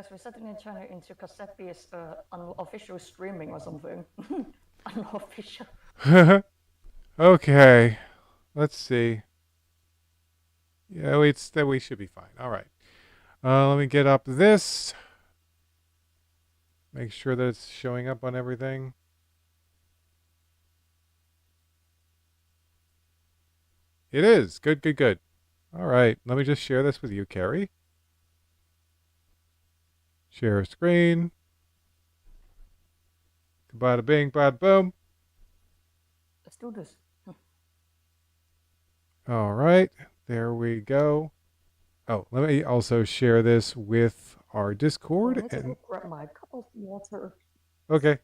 guys, we're setting the channel into Kasepi's unofficial streaming or something. Unofficial. Okay. Let's see. Yeah, we should be fine. All right. Let me get up this. Make sure that it's showing up on everything. It is. Good, good, good. All right. Let me just share this with you, Carrie. Share screen. Bada bing, bada boom. Let's do this. All right. There we go. Oh, let me also share this with our Discord. I need to go grab my cup of water. Okay.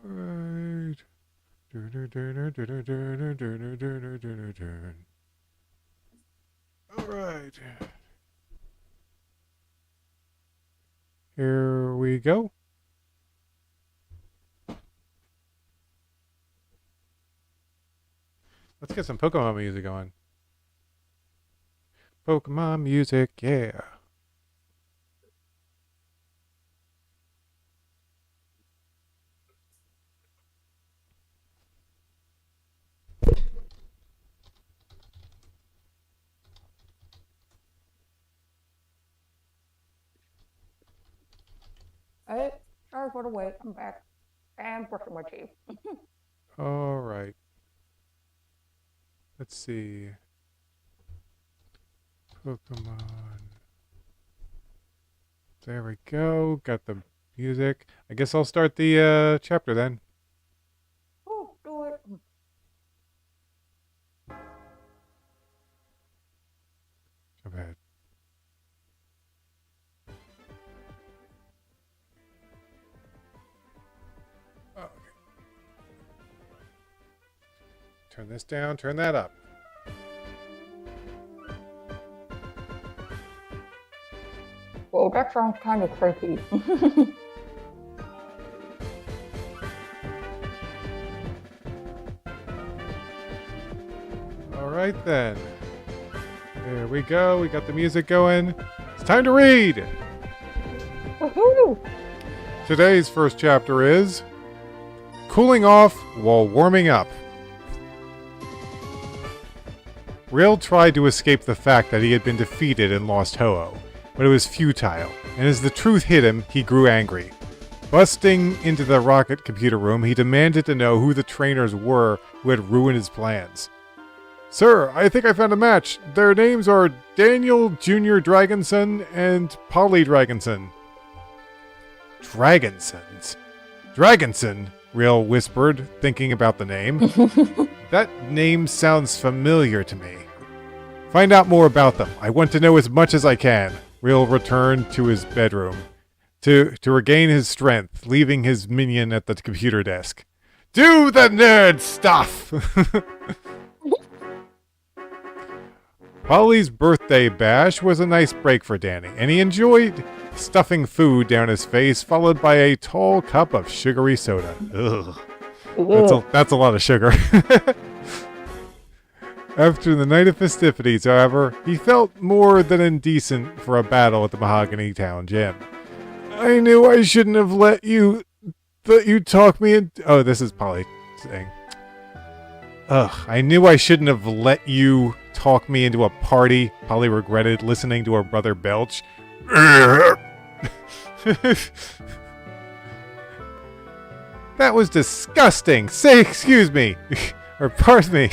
All right. All right. Here we go. Let's get some Pokemon music going. Pokemon music, yeah. Hey, sorry for the wait. I'm back. And brushing my teeth. All right. Let's see. Pokemon. There we go. Got the music. I guess I'll start the chapter then. Oh, do it. Jump ahead. Oh, okay. Turn this down, turn that up. Well, that sounds kind of creepy. All right then. There we go. We got the music going. It's time to read. Woohoo! Today's first chapter is Cooling Off While Warming Up. Rail tried to escape the fact that he had been defeated and lost Ho-Oh, but it was futile, and as the truth hit him, he grew angry. Busting into the rocket computer room, he demanded to know who the trainers were who had ruined his plans. Sir, I think I found a match. Their names are Daniel Jr. Dragonson and Polly Dragonson. Dragonsons? Dragonson? Rail whispered, thinking about the name. That name sounds familiar to me. Find out more about them. I want to know as much as I can. Rail returned to his bedroom to regain his strength, leaving his minion at the computer desk. Do the nerd stuff! Polly's birthday bash was a nice break for Danny, and he enjoyed stuffing food down his face, followed by a tall cup of sugary soda. Ugh. That's a lot of sugar. After the night of festivities, however, he felt more than indecent for a battle at the Mahogany Town gym. I knew I shouldn't have let you talk me into... Oh, this is Polly saying. I knew I shouldn't have let you talk me into a party. Polly regretted listening to her brother belch. That was disgusting. Say excuse me. Or pardon me.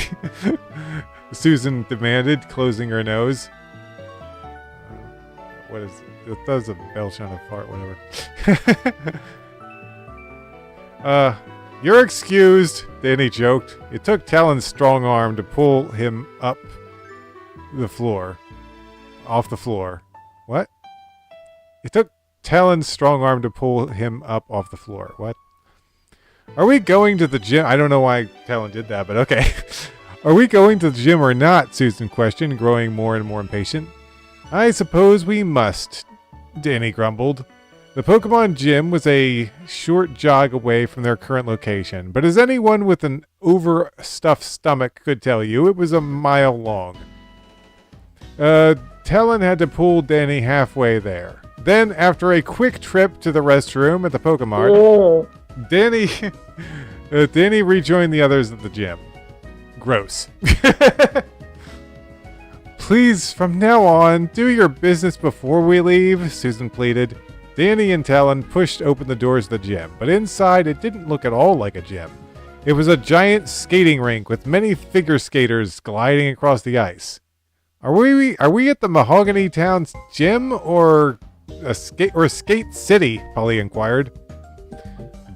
Susan demanded, closing her nose. What is it? It does a belch on a fart, whatever. You're excused, Danny joked. It took Talon's strong arm to pull him up the floor. Off the floor. What? It took Talon's strong arm to pull him up off the floor. What? Are we going to the gym? I don't know why Talon did that, but okay. Are we going to the gym or not? Susan questioned, growing more and more impatient. I suppose we must, Danny grumbled. The Pokemon gym was a short jog away from their current location, but as anyone with an overstuffed stomach could tell you, it was a mile long. Talon had to pull Danny halfway there. Then, after a quick trip to the restroom at the Pokemart, Danny rejoined the others at the gym. Gross. Please, from now on, do your business before we leave, Susan pleaded. Danny and Talon pushed open the doors of the gym, but inside it didn't look at all like a gym. It was a giant skating rink with many figure skaters gliding across the ice. Are we at the Mahogany Town's gym or Skate City? Polly inquired.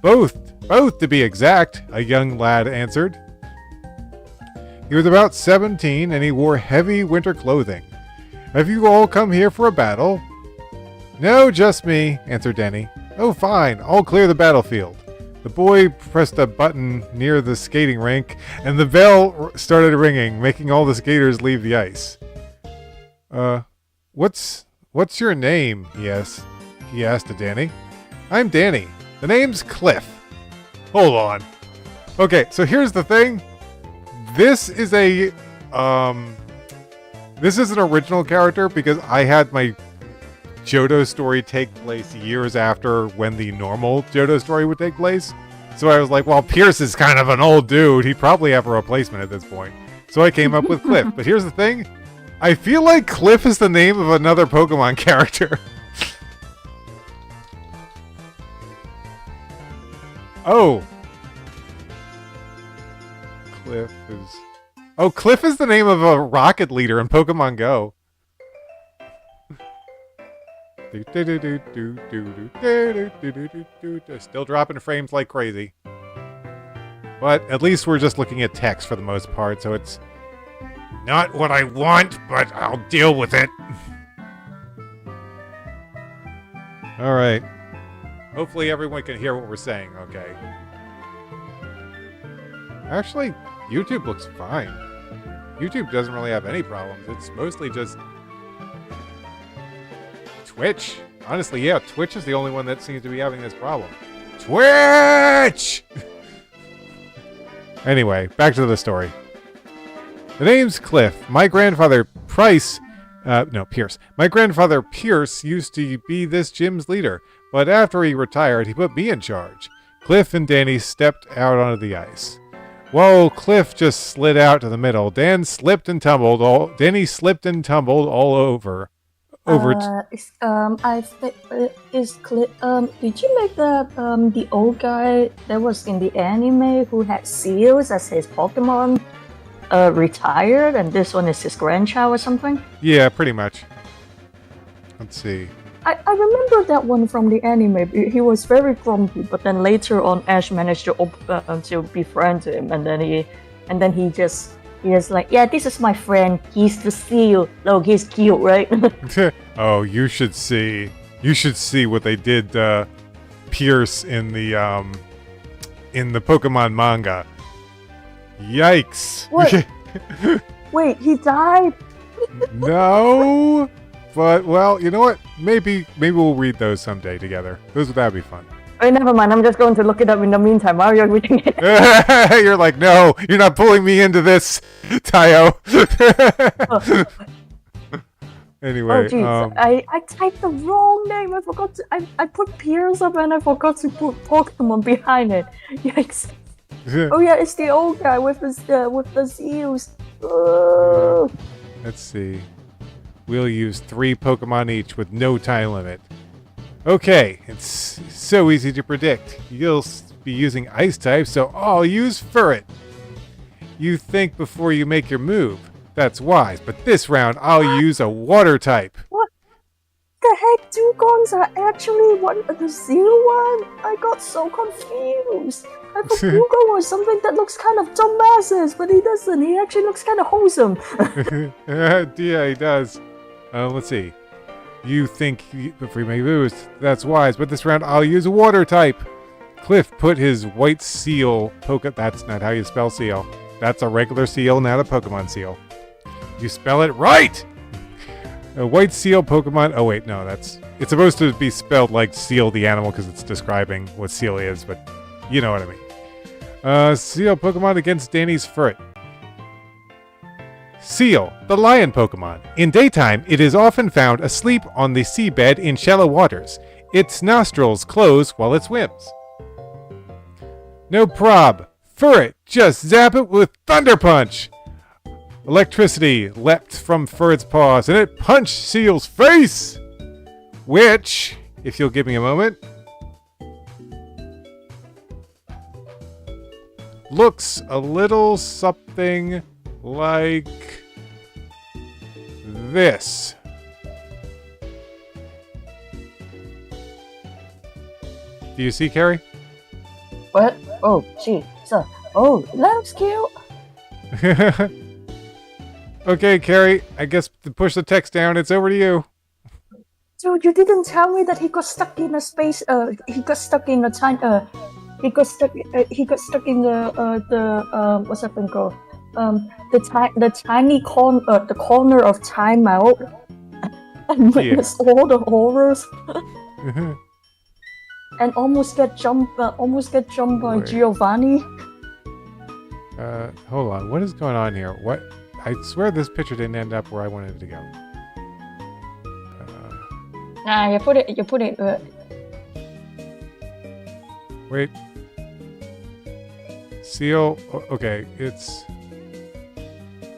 Both to be exact, a young lad answered. He was about 17 and he wore heavy winter clothing. Have you all come here for a battle? No, just me, answered Danny. Oh, fine, I'll clear the battlefield. The boy pressed a button near the skating rink and the bell started ringing, making all the skaters leave the ice. What's your name? He asked to Danny. I'm Danny. The name's Cliff. Hold on. Okay, so here's the thing. This is an original character because I had my Johto story take place years after when the normal Johto story would take place. So I was like, well, Pierce is kind of an old dude. He'd probably have a replacement at this point. So I came up with Cliff. But here's the thing. I feel like Cliff is the name of another Pokemon character. Oh. Cliff is the name of a rocket leader in Pokemon Go. Still dropping frames like crazy. But at least we're just looking at text for the most part, so it's not what I want, but I'll deal with it. Alright. Hopefully everyone can hear what we're saying, okay. Actually, YouTube looks fine. YouTube doesn't really have any problems. It's mostly just Twitch. Honestly, yeah, Twitch is the only one that seems to be having this problem. Twitch! Anyway, back to the story. The name's Cliff. My grandfather Pierce. My grandfather Pierce used to be this gym's leader, but after he retired, he put me in charge. Cliff and Danny stepped out onto the ice. Whoa, Cliff just slid out to the middle. Danny slipped and tumbled all over. Did you make the old guy that was in the anime who had seals as his Pokemon retired, and this one is his grandchild or something? Yeah, pretty much. Let's see. I remember that one from the anime. He was very grumpy, but then later on, Ash managed to befriend him, and then he just like, yeah, this is my friend. He's the seal. Look, he's cute, right? Oh, you should see what they did Pierce in the Pokemon manga. Yikes! What? Wait, he died? No. But, well, you know what? Maybe we'll read those someday together. That'd be fun. Oh, never mind. I'm just going to look it up in the meantime while you're reading it. You're like, no, you're not pulling me into this, Tayo. Anyway. Oh, jeez. I typed the wrong name. I forgot to... I put Pierce up and I forgot to put Pokemon behind it. Yikes. Oh, yeah, it's the old guy with the seals. Let's see. We'll use 3 Pokemon each with no time limit. Okay, it's so easy to predict. You'll be using Ice type, so I'll use Furret. You think before you make your move. That's wise, but this round I'll use a Water type. What the heck? Dugons are actually the seal one? I got so confused. I thought Dugong was something that looks kind of dumbasses, but he doesn't. He actually looks kind of wholesome. Yeah, he does. Let's see. You think before you make moves, that's wise, but this round I'll use a Water type. Cliff put his white seal That's not how you spell seal. That's a regular seal, not a Pokemon seal. You spell it right! A white seal Pokemon. Oh, wait, no, that's. It's supposed to be spelled like seal the animal because it's describing what seal is, but you know what I mean. Seal Pokemon against Danny's Furt. Seal, the lion Pokemon. In daytime, it is often found asleep on the seabed in shallow waters. Its nostrils close while it swims. No prob. Furret, just zap it with Thunder Punch! Electricity leapt from Furret's paws, and it punched Seal's face! Which, if you'll give me a moment, looks a little something like this. Do you see, Carrie? What? Oh, gee. So, oh, that's cute. Okay, Carrie, I guess to push the text down, it's over to you. Dude, you didn't tell me that he got stuck in a space. He got stuck in a time. He got stuck in the what's that thing called? The tiny corner of timeout, and witness all the horrors, and almost get jumped by Giovanni. Hold on, what is going on here? What? I swear this picture didn't end up where I wanted it to go. Nah, you put it. Wait. Seal. Okay, it's.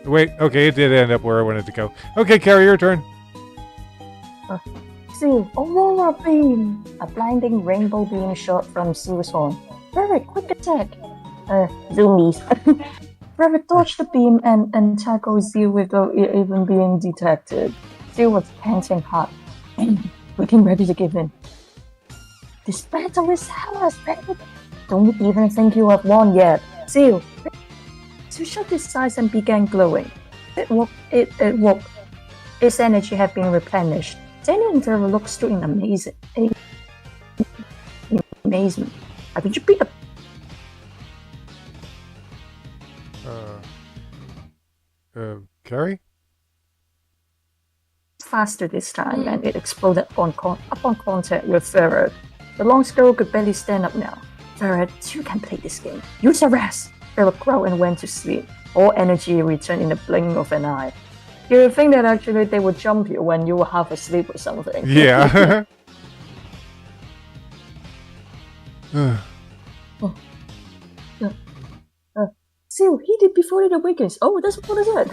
Wait. Okay, it did end up where I wanted to go. Okay, Carrie, your turn. Seal, Aurora Beam, a blinding rainbow beam shot from Seal's horn. Very quick attack. Zoomies. Rabbit dodged the beam and tackled Seal without it even being detected. Seal was panting hard, looking ready to give in. This battle is hellish, baby. Don't even think you have won yet. Seal shut his eyes and began glowing. It woke. Its energy had been replenished. Danny and Trevor looked still in amazement. Haven't you beat the Carrie? faster this time, and it exploded upon contact with Ferret. The long squirrel could barely stand up now. Ferret, you can play this game. Use a rest! Ferret growled and went to sleep. All energy returned in the blink of an eye. You would think that actually they would jump you when you were half asleep or something. Yeah. Seal, he did before it awakens. Oh, that's what is it?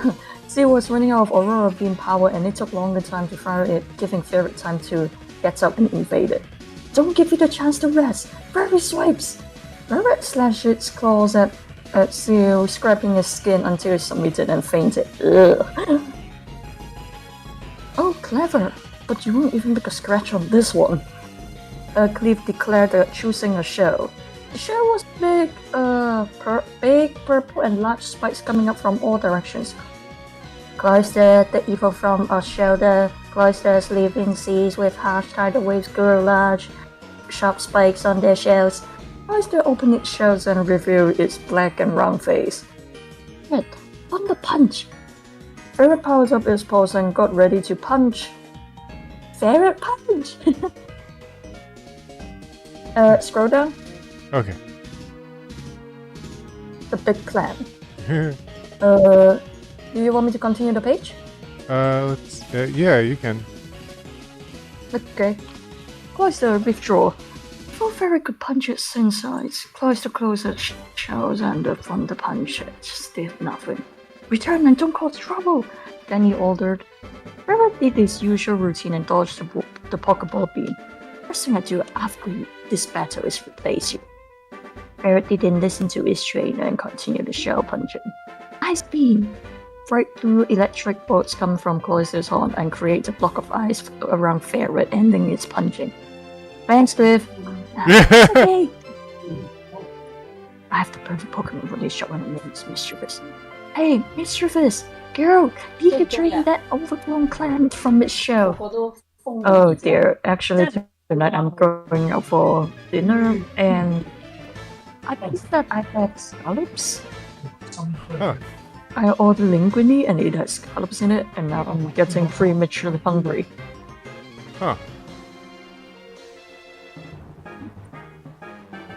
Seal was running out of Aurora Beam power and it took longer time to fire it, giving Ferret time to get up and invade it. Don't give it a chance to rest. Ferret swipes. Ferret slashed its claws at Seal, scraping his skin until it submitted and fainted. Ugh. Oh, clever. But you won't even make a scratch on this one. Cliff declared that choosing a shell. The shell was big, purple, and large spikes coming up from all directions. Cloister, the evil from a shelter. Cloisters live in seas with harsh tidal waves grow large, sharp spikes on their shells. Cloister opened its shells and revealed its black and round face. It, Thunder Punch! Ferret powered up its paws and got ready to punch. Ferret Punch! Scroll down. Okay. The big plan. Do you want me to continue the page? Let's. Yeah, you can. Okay. Cloister withdraw. Before Ferret could punch its insides, Cloister closed its shells and the Thunder Punch just did nothing. Return and don't cause trouble, Danny ordered. Ferret did his usual routine and dodged the Pokeball beam. First thing I do after this battle is replace you. Ferret didn't listen to his trainer and continued the shell punching. Ice beam! Bright blue electric bolts come from Cloister's horn and create a block of ice around Ferret, ending its punching. Thanks, Cliff. Okay. I have the perfect Pokemon for this shot when it names Mischievous. Hey, Mischievous! Girl, you can drain that overgrown clam from its shell. Oh dear, actually tonight I'm going out for dinner and I think that I had scallops. Huh. I ordered linguine and it has scallops in it, and now I'm getting prematurely hungry. Huh.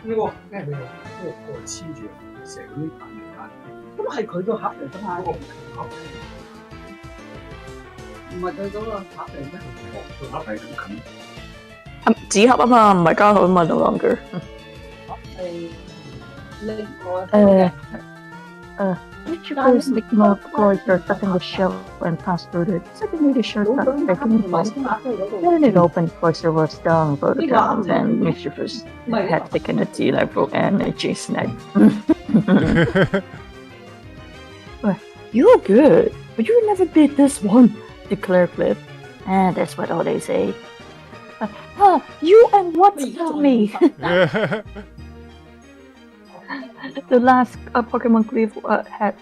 呢個咩叫做嗰個黐住成嗰啲蛋蛋，咁係佢個盒嚟㗎嘛？嗰個唔係盒，唔係佢嗰個盒嚟咩？哦，個盒係咁近。紙盒啊嘛，唔係膠盒啊嘛，no longer。盒係另外Each first ignore closure stuffing the shell and pass through it. Secondly, the shell got taken fast. Then it opened, closer was down, but down, and mischievous had taken a D-level energy snack. You're good, but you never beat this one, declared Cliff. And that's what all they say. You and what tell me? The last Pokemon Cliff had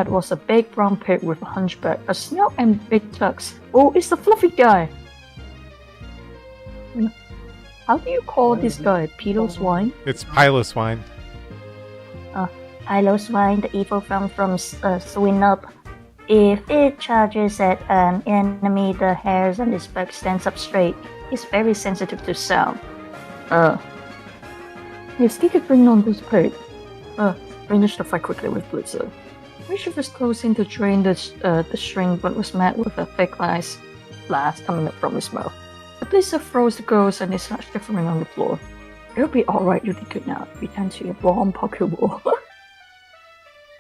was a big brown pig with a hunchback, a snout, and big tucks. Oh, it's the fluffy guy. How do you call this guy? Piloswine? It's Piloswine. Piloswine, the evil from Swinub. If it charges at an enemy, the hairs on its back stands up straight. It's very sensitive to sound. You stick a ring on this pig. Finish the fight quickly with Blizzard. Mischief was closing to drain the string, but was met with a thick ice blast coming up from his mouth. The Blizzard froze the ghost and it started shivering on the floor. It'll be alright, you'll be good now. Return to your warm Pokeball.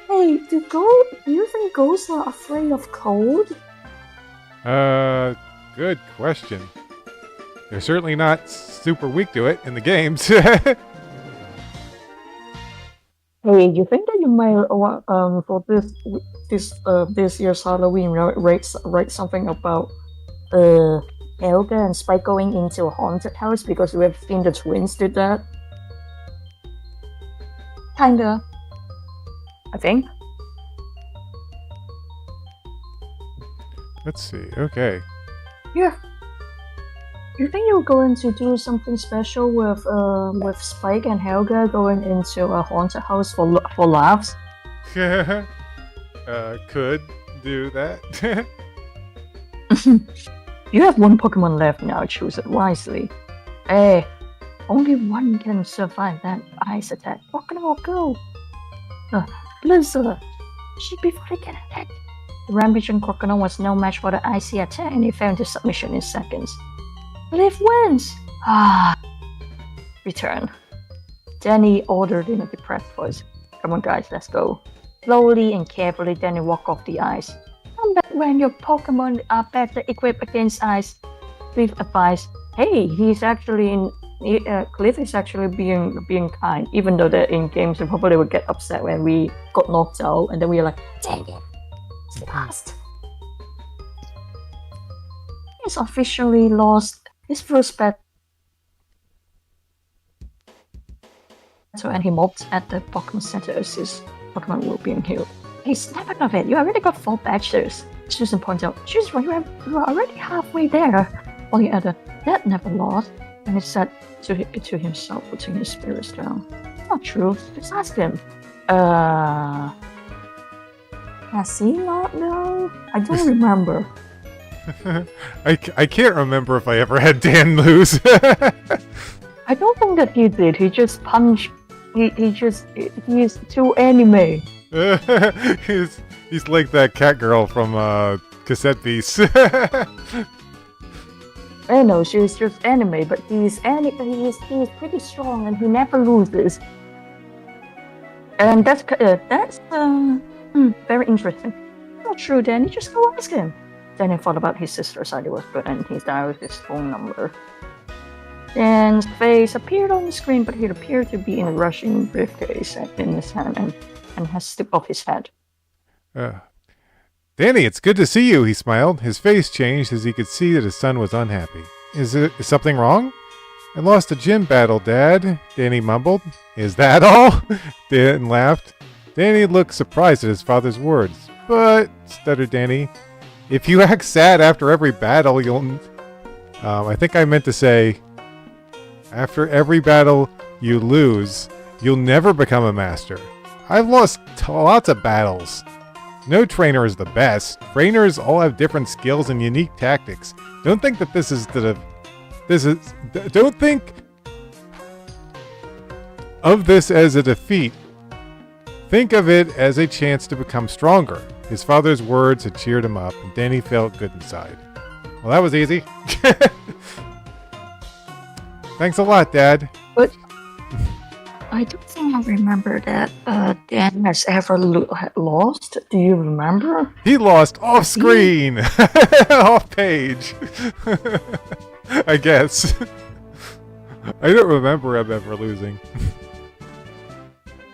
Hey, do you think ghosts are afraid of cold? Good question. They're certainly not super weak to it in the games. Hey, you think that you might for this year's Halloween write something about Helga and Spike going into a haunted house because we have seen the twins did that? Kinda. I think. Let's see. Okay. Yeah. You think you're going to do something special with Spike and Helga going into a haunted house for laughs? Could do that. You have one Pokemon left now. Choose it wisely. Hey, only one can survive that ice attack. Crocodile, go! Blizzard! Should be fully get attacked. The rampaging Crocodile was no match for the icy attack and he fell into submission in seconds. Cliff wins! Return. Danny ordered in a depressed voice. Come on guys, let's go. Slowly and carefully, Danny walked off the ice. Come back when your Pokemon are better equipped against ice. Cliff advised. Hey, Cliff is actually being kind, even though that in games we probably would get upset when we got knocked out and then we were like, dang it, it's lost. He's officially lost his first battle and he moped at the Pokemon Center as his Pokemon were being healed. Hey, snap out of it, you already got 4 badges. Susan pointed out, Susan, you are already halfway there. While he added, that never lost. And he said to himself, putting his spirits down. Not true, just ask him. Has he not though? I don't remember. I can't remember if I ever had Dan lose. I don't think that he did. He just punched. He's too anime. he's like that cat girl from Cassette Beast. I know she's just anime, but he's pretty strong and he never loses. And that's very interesting. Not true, Danny. Just go ask him. Danny thought about his sister's idea was good and he dialed his phone number. Dan's face appeared on the screen, but he appeared to be in a Russian briefcase in his hand and has slipped off his head. Danny, it's good to see you, he smiled. His face changed as he could see that his son was unhappy. Is something wrong? I lost a gym battle, Dad, Danny mumbled. Is that all? Dan laughed. Danny looked surprised at his father's words. But, stuttered Danny, if you act sad after every battle, you'll... I think I meant to say, after every battle you lose, you'll never become a master. I've lost lots of battles. No trainer is the best. Trainers all have different skills and unique tactics. Don't think that don't think of this as a defeat. Think of it as a chance to become stronger. His father's words had cheered him up, and Danny felt good inside. Well, that was easy. Thanks a lot, Dad. But I don't think I remember that Dan has ever lost. Do you remember? He lost off screen, off page. I guess. I don't remember him ever losing.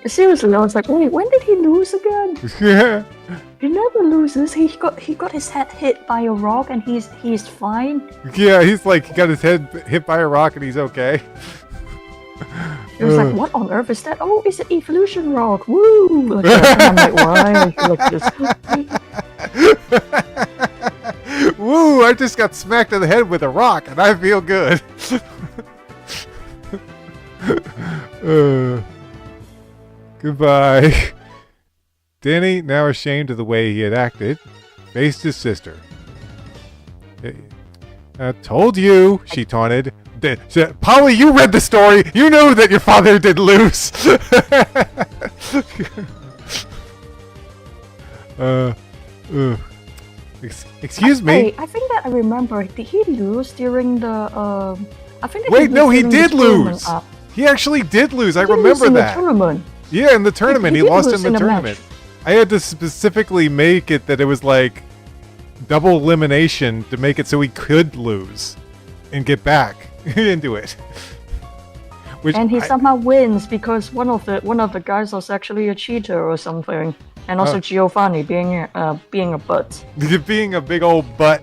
Seriously, I was like, wait, when did he lose again? Yeah. He never loses. He got his head hit by a rock and he's fine. Yeah, he's like he got his head hit by a rock and he's okay. It was like, what on earth is that? Oh, it's an evolution rock. Woo! Like, and I'm like, why? I feel like this. Woo! I just got smacked in the head with a rock and I feel good. Goodbye. Danny, now ashamed of the way he had acted, faced his sister. Told you, she taunted. Polly, you read the story. You know that your father did lose. Excuse me. I think that I remember. Did he lose during the? I think. That Wait, no, he did lose. He actually did lose. I remember that. The tournament. Yeah, in the tournament, he lost in the tournament. I had to specifically make it that it was like double elimination to make it so he could lose and get back into it. And he somehow wins because one of the guys was actually a cheater or something, and also Giovanni being a butt. Being a big old butt.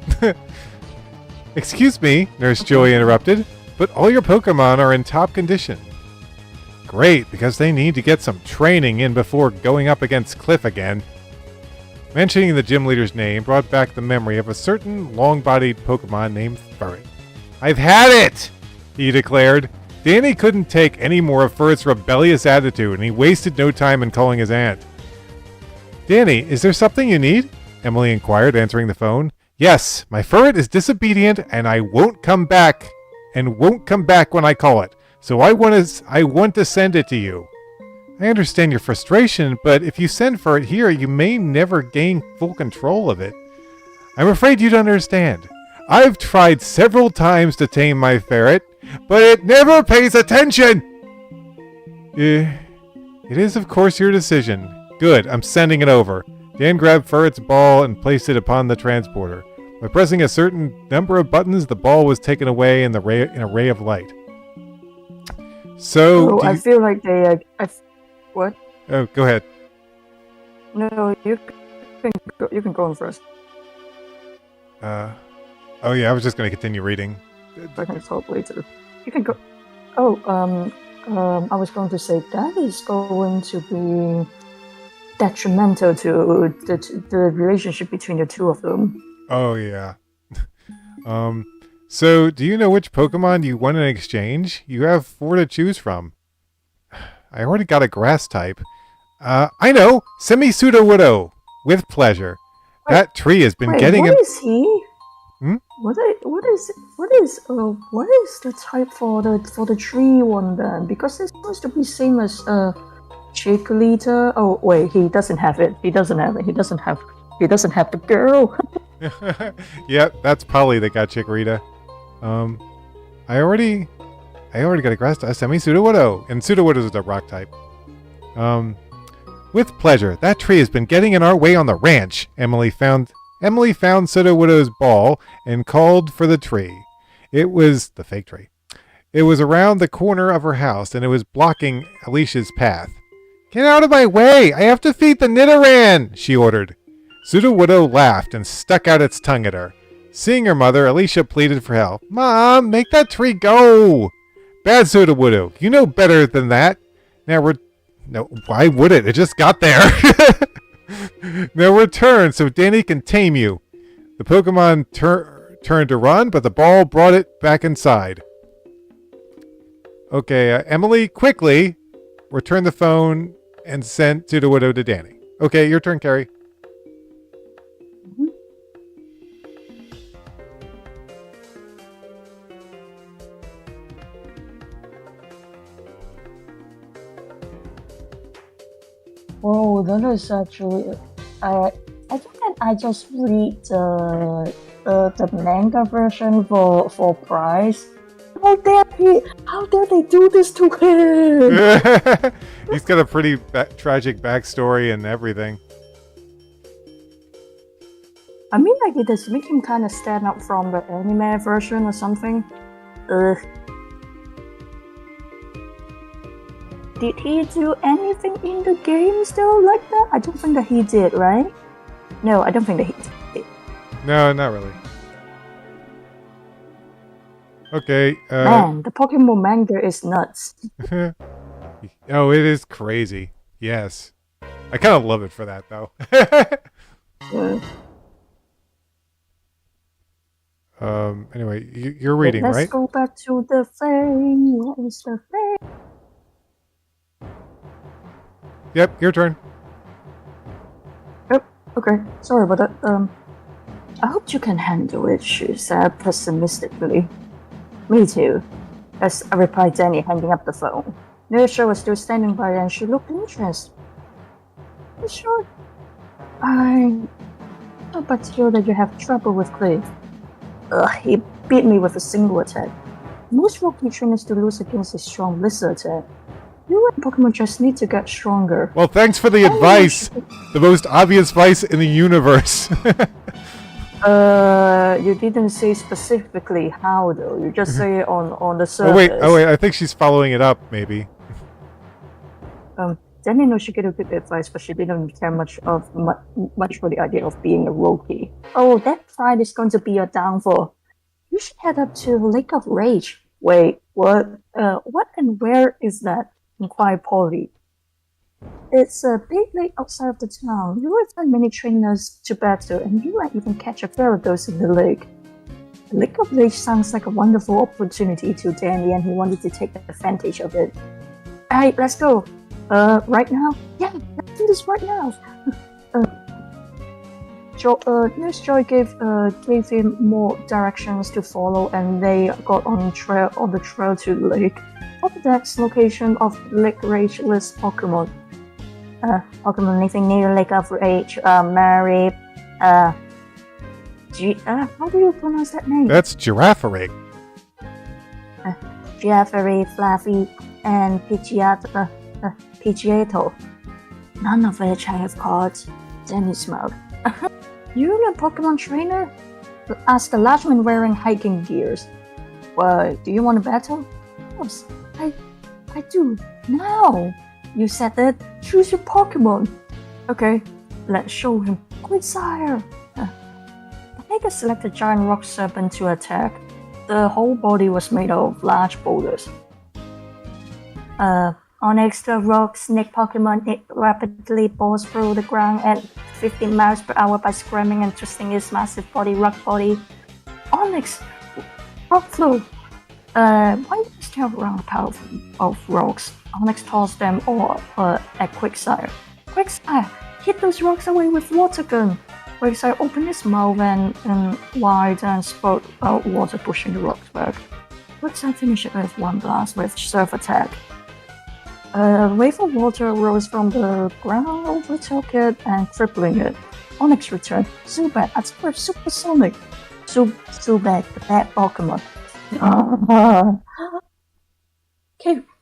Excuse me, Nurse Joey interrupted, but all your Pokemon are in top condition. Great, because they need to get some training in before going up against Cliff again. Mentioning the gym leader's name brought back the memory of a certain long-bodied Pokemon named Furret. I've had it! He declared. Danny couldn't take any more of Furret's rebellious attitude, and he wasted no time in calling his aunt. Danny, is there something you need? Emily inquired, answering the phone. Yes, my Furret is disobedient, and I won't come back when I call it. So I want to send it to you. I understand your frustration, but if you send for it here, you may never gain full control of it. I'm afraid you don't understand. I've tried several times to tame my ferret, but it never pays attention! It is, of course, your decision. Good, I'm sending it over. Dan grabbed Furret's ball and placed it upon the transporter. By pressing a certain number of buttons, the ball was taken away in a ray of light. So, I feel like they. What? Oh, go ahead. No, you can go on first. Oh yeah, I was just going to continue reading. I can talk later. You can go. I was going to say that is going to be detrimental to the relationship between the two of them. Oh yeah. So, do you know which Pokemon you want in exchange? You have 4 to choose from. I already got a grass type. I know! Send me Sudowoodo! With pleasure. That tree has been getting... What is he? Hmm? What is the type for the tree one then? Because it's supposed to be same as Chikorita. Oh wait, he doesn't have it. He doesn't have the girl. Yeah, that's Polly that got Chikorita. I already got a grass type. Send me Sudowoodo. And Sudowoodo is a rock type. With pleasure. That tree has been getting in our way on the ranch. Emily found Sudowoodo's ball and called for the tree. It was the fake tree. It was around the corner of her house and it was blocking Alicia's path. Get out of my way! I have to feed the Nidoran! She ordered. Sudowoodo laughed and stuck out its tongue at her. Seeing her mother, Alicia pleaded for help. Mom, make that tree go! Bad Sudowoodo, you know better than that. No, why would it? It just got there. Now return so Danny can tame you. The Pokemon turned to run, but the ball brought it back inside. Okay, Emily, quickly return the phone and sent to the widow to Danny. Okay, your turn, Carrie. Oh, that is actually. I think that I just read the manga version for Price. How dare they do this to him? He's got a pretty tragic backstory and everything. I mean, like, it does make him kind of stand out from the anime version or something. Did he do anything in the games though like that? I don't think that he did, right? No, I don't think that he did. No, not really. Okay. Man, the Pokemon manga is nuts. Oh, it is crazy. Yes. I kind of love it for that, though. Anyway, you're reading, Let's right? Let's go back to the thing. What is the thing? Yep, your turn. Yep, okay. Sorry about that. I hope you can handle it, she said pessimistically. Me too. As I replied Danny, handing up the phone. Nisha was still standing by and she looked interested. You sure? I'm not but sure that you have trouble with Cliff. He beat me with a single attack. Most rocky trainers do lose against a strong lizard attack. You and Pokemon just need to get stronger. Well, thanks for the advice. The most obvious advice in the universe. You didn't say specifically how though. You just say it on the surface. Oh wait, I think she's following it up, maybe. Danny knows she gave a good advice, but she didn't care much for the idea of being a rookie. Oh, that pride is going to be a downfall. You should head up to Lake of Rage. Wait, what? What and where is that? Inquired Polly. It's a big lake outside of the town. You will find many trainers to battle, and you might even catch a Gyarados in the lake. The Lake of Rage sounds like a wonderful opportunity to Danny, and he wanted to take advantage of it. Alright, let's go. Right now? Yeah, let's do this right now. Nurse Joy gave him more directions to follow, and they got on the trail to the lake. Pokédex location of Lake Rage lists Pokemon. Pokemon living near Lake of Rage. Mary. How do you pronounce that name? That's Giraffere. Giraffere, Fluffy, and Pidgeotto. None of which I have caught. Danny smiled. You're a Pokemon trainer? Asked a large man wearing hiking gears. Why, do you want to battle? Yes, I do. Now! You said that. Choose your Pokemon. Okay, let's show him. Quagsire! The Tiger selected giant rock serpent to attack. The whole body was made of large boulders. Onyx, the rock snake Pokemon, it rapidly bores through the ground at 50 miles per hour by screaming and twisting its massive rock body. Onyx! Rock flow! Why is there around a pile of rocks? Onyx tossed them all at Quagsire. Quagsire, hit those rocks away with water gun! Quagsire opened his mouth and wide and spout out water, pushing the rocks back. Quagsire finished it with one blast with Surf Attack. A wave of water rose from the ground, overtook it and crippling it. Onyx returned. Zubat, that's for supersonic. Zubat, the bad Pokemon.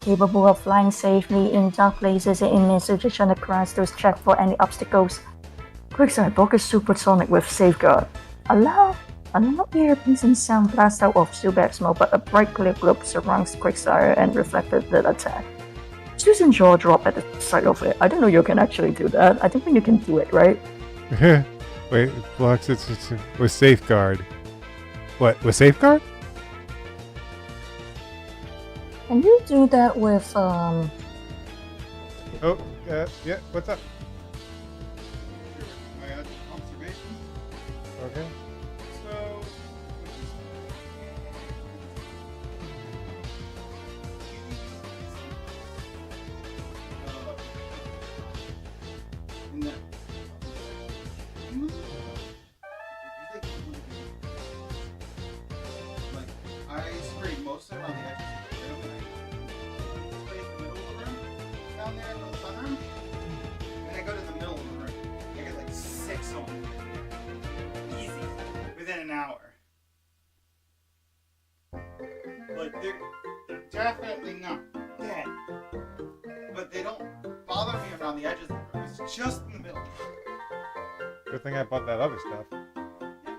Capable of flying safely in dark places and in situation across those check for any obstacles. Quagsire broke a supersonic with Safeguard. A loud ear-piercing sound blasted out of Zubat's mouth, but a bright clear globe surrounds Quagsire and reflected the attack. Susan's jaw dropped at the sight of it. I don't know you can actually do that. I don't think you can do it, right? Wait, it blocks it with Safeguard. What, with Safeguard? Can you do that with Oh, yeah, what's up? My observations? Okay. So... definitely not dead. But they don't bother me around the edges of the room. It's just in the middle. Good thing I bought that other stuff.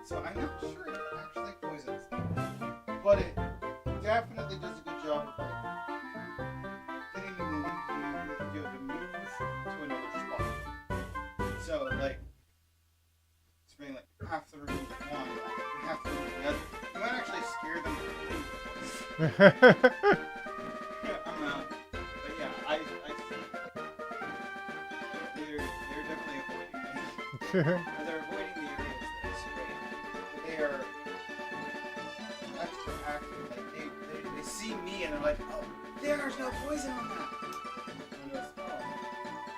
So I'm not sure it actually poisons them. But it definitely does a good job of like getting them to move to another spot. So like it's being like half the room with one, half the room with the other. You might actually scare them to leave the place. But yeah, I they're definitely avoiding me. They're avoiding the areas that straight. They are extra active. Like they see me and they're like, oh, there's no poison on that. And goes, oh.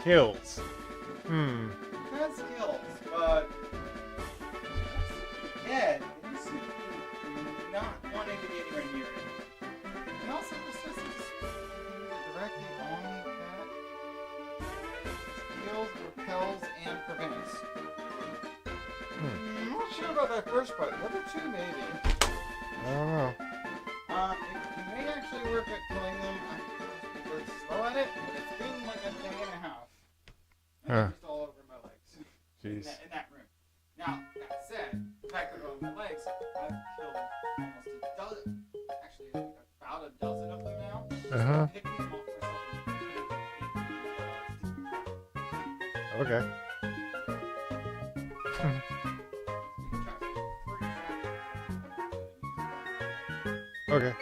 Kills. That's kills, but dead is not wanting to be anywhere near it. And also this says it's directly on the cat. Heals, repels, and prevents. I'm not sure about that first part. The other two, maybe. I don't know. It may actually work at killing them. I'm just really slow at it, but it's been like a day and a half. And Huh. it's just all over my legs. Jeez. In that room. Now, that said, the fact that they're on my legs, I've killed almost a dozen. Actually, about a dozen of them now. Uh-huh. Picking them off myself. Okay. Okay.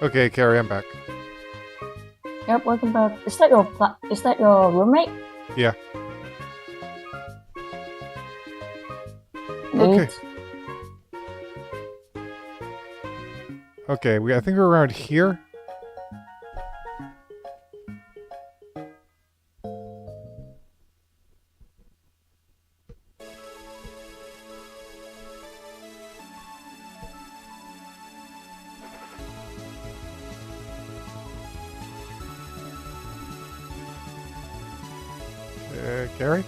Okay, Carrie, I'm back. Yep, welcome back. Is that your roommate? Yeah. Neat. Okay. Okay, I think we're around here. Carrie?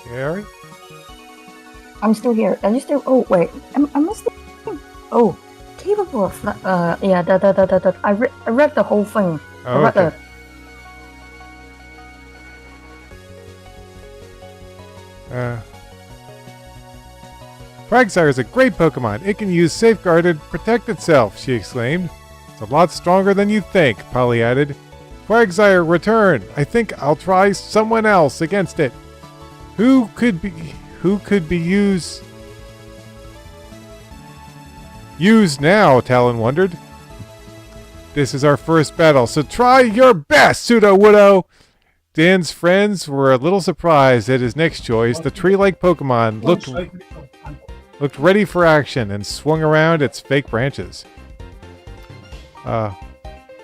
Carrie? I'm still here. Are you still? Oh wait, am I still? Oh, capable of yeah. That. I read the whole thing. I Oh, read okay. Quagsire is a great Pokemon. It can use Safeguarded protect itself, she exclaimed. It's a lot stronger than you think, Polly added. Quagsire, return. I think I'll try someone else against it. Who could be used now, Talon wondered. This is our first battle, so try your best, Pseudo-Widow! Dan's friends were a little surprised at his next choice. The tree-like Pokemon looked ready for action and swung around its fake branches.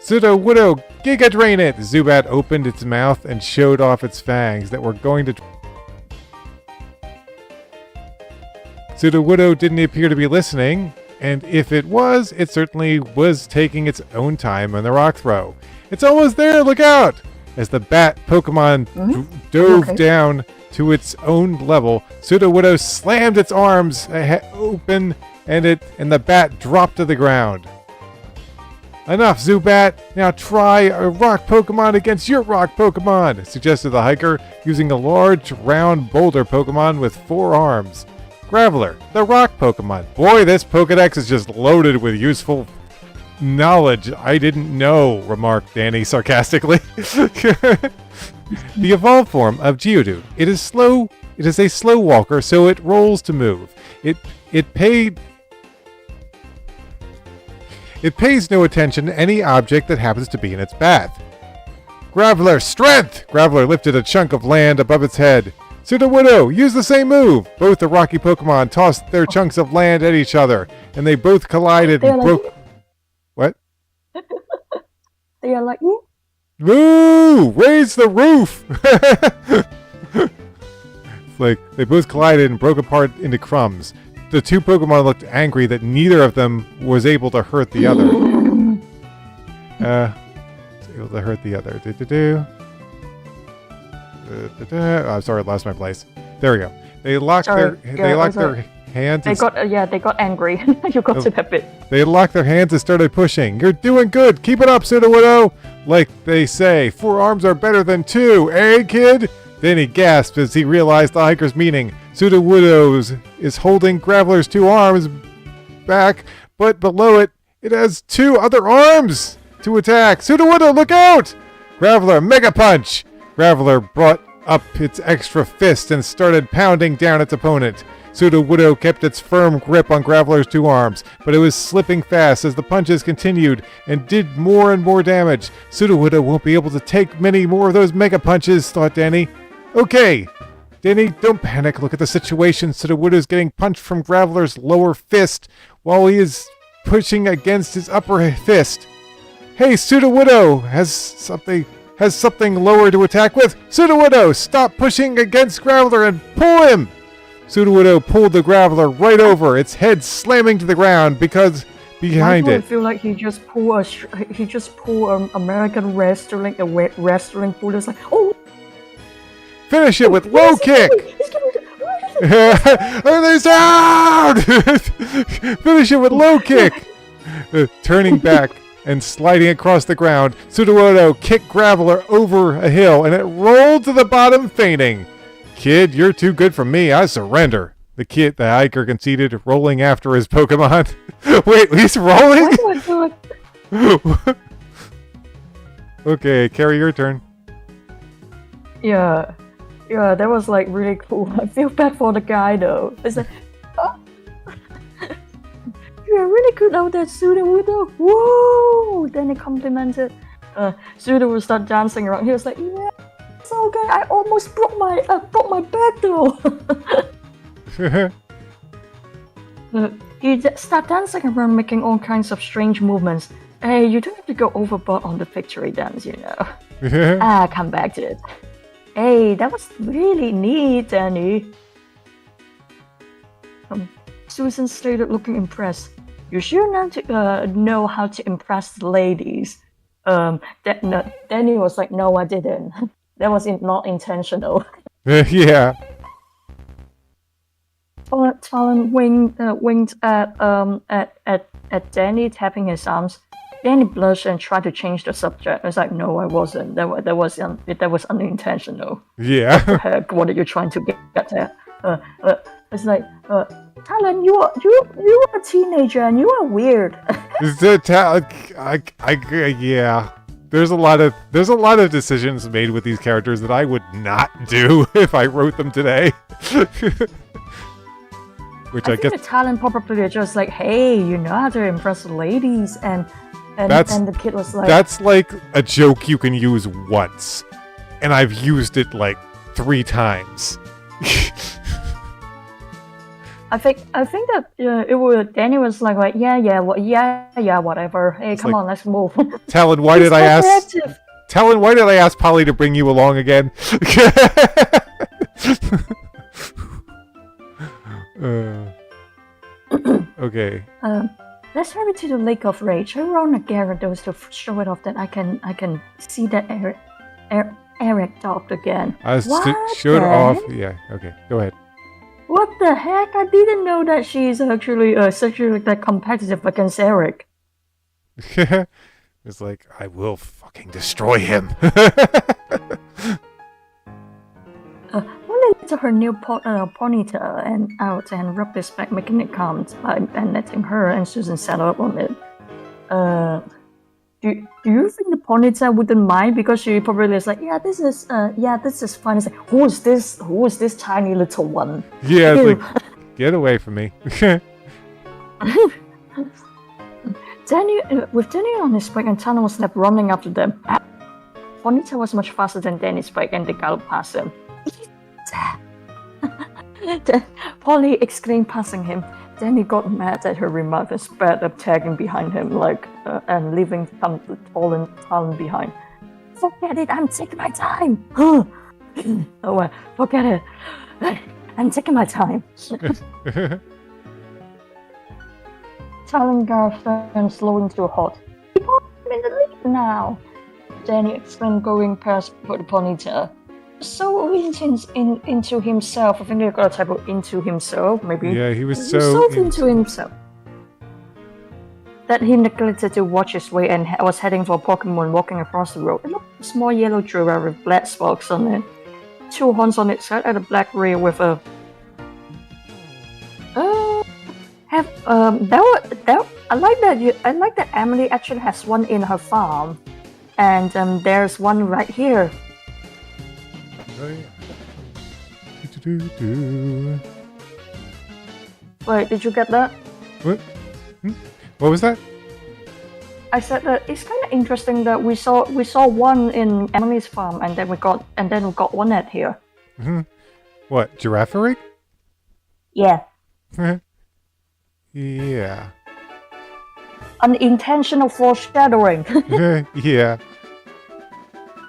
Pseudo-Widow, Giga Drain it! Zubat opened its mouth and showed off its fangs that were going to... Pseudo-Widow didn't appear to be listening, and if it was, it certainly was taking its own time on the rock throw. It's almost there, look out! As the bat Pokemon dove down to its own level, Pseudo-Widow slammed its arms open, and the bat dropped to the ground. Enough, Zubat! Now try a rock Pokemon against your rock Pokemon, suggested the hiker, using a large, round boulder Pokemon with 4 arms. Graveler, the rock Pokemon. Boy, this Pokedex is just loaded with useful knowledge I didn't know, remarked Danny sarcastically. The evolved form of Geodude. It is a slow walker, so it rolls to move. It pays no attention to any object that happens to be in its path. Graveler, strength! Graveler lifted a chunk of land above its head. Pseudo-Widow, use the same move! Both the rocky Pokemon tossed their chunks of land at each other, and they both collided and broke... What? They are like, Woo! Raise the roof! Like, they both collided and broke apart into crumbs. The two Pokemon looked angry that neither of them was able to hurt the other. Able to hurt the other. Oh, sorry, I lost my place. There we go. They locked their hands. They got angry. You got to that bit. They locked their hands and started pushing. You're doing good. Keep it up, Sudowoodo. Like they say, 4 arms are better than 2, eh, kid? Then he gasped as he realized the hiker's meaning. Sudowoodo is holding Graveler's 2 arms back, but below it, it has 2 other arms to attack. Sudowoodo, look out! Graveler, Mega Punch! Graveler brought up its extra fist and started pounding down its opponent. Sudowoodo kept its firm grip on Graveler's 2 arms, but it was slipping fast as the punches continued and did more and more damage. Sudowoodo won't be able to take many more of those Mega Punches, thought Danny. Okay, Danny, don't panic. Look at the situation. Sudowoodo's getting punched from Graveler's lower fist while he is pushing against his upper fist. Hey, Sudowoodo has something lower to attack with. Sudowoodo, stop pushing against Graveler and pull him! Sudowoodo pulled the Graveler right over, its head slamming to the ground because behind it. I feel like he just pulled American wrestling, wrestling pull. It's like, oh! Finish it with low kick! They sound! Finish it with low kick! Turning back and sliding across the ground, Sudowoodo kicked Graveler over a hill and it rolled to the bottom, fainting. Kid, you're too good for me. I surrender. The hiker conceded, rolling after his Pokemon. Wait, he's rolling? Why do I feel like... Okay, Carrie, your turn. Yeah, that was like really cool. I feel bad for the guy though. It's like, oh. You're really good out there, Sudowoodo. Whoa! Then he complimented. Sudowoodo started dancing around. He was like, yeah, it's okay. I almost broke my back though. He started dancing around, making all kinds of strange movements. Hey, you don't have to go overboard on the victory dance, you know. Come back to it. Hey, that was really neat, Danny. Susan stated, looking impressed. You sure know how to impress the ladies. Danny was like, no, I didn't. That was not intentional. Yeah. Talon winked at Danny, tapping his arms. Danny blushed and tried to change the subject. It's like, no, I wasn't. That was unintentional. Yeah. What the heck? What are you trying to get at? It's like, Talon, you are a teenager and you are weird. Yeah. There's a lot of decisions made with these characters that I would not do if I wrote them today. Which I guess the Talon probably just like, hey, you know how to impress the ladies, and the kid was like, that's like a joke you can use once, and I've used it like 3 times. I think that it would. Danny was like whatever. Hey, come on, let's move. Talon, why did I ask? Talon, why did I ask Polly to bring you along again? Okay. Let's hurry to the Lake of Rage. I run a Gyarados to show it off that I can see that Eric talked again. Showed off. Yeah. Okay. Go ahead. What the heck? I didn't know that she's actually sexually that competitive against Eric. It's like, I will fucking destroy him. Molly took her new ponytail and out and rubbed his back, making it calm and letting her and Susan settle up on it. Do you think the ponytail wouldn't mind? Because she probably is like, this is fun. It's like, who is this tiny little one? Yeah, it's like, get away from me. With Danny on his bike and Talon was left running after them. Ponytail was much faster than Danny's bike and they galloped past him. Polly exclaimed, passing him. Danny got mad at her remark and sped up, tagging behind him, and leaving Talon behind. Forget it, I'm taking my time. Oh, well, forget it. I'm taking my time. Telling Garth and slowing to a halt. I'm in the lead now. Danny explained, going past the ponytail. So into himself. I think they got a type of into himself, maybe. Yeah, he was so into himself that he neglected to watch his way and was heading for a Pokemon walking across the road. It looked like a small yellow giraffe with black spots on it. 2 horns on its head and a black rear with a I like that Emily actually has one in her farm, and there's one right here. Wait, did you get that? What? What was that? I said that it's kind of interesting that we saw one in Emily's farm, and then we got one at here. What, Giraffe? Yeah. Yeah. Unintentional foreshadowing. Yeah.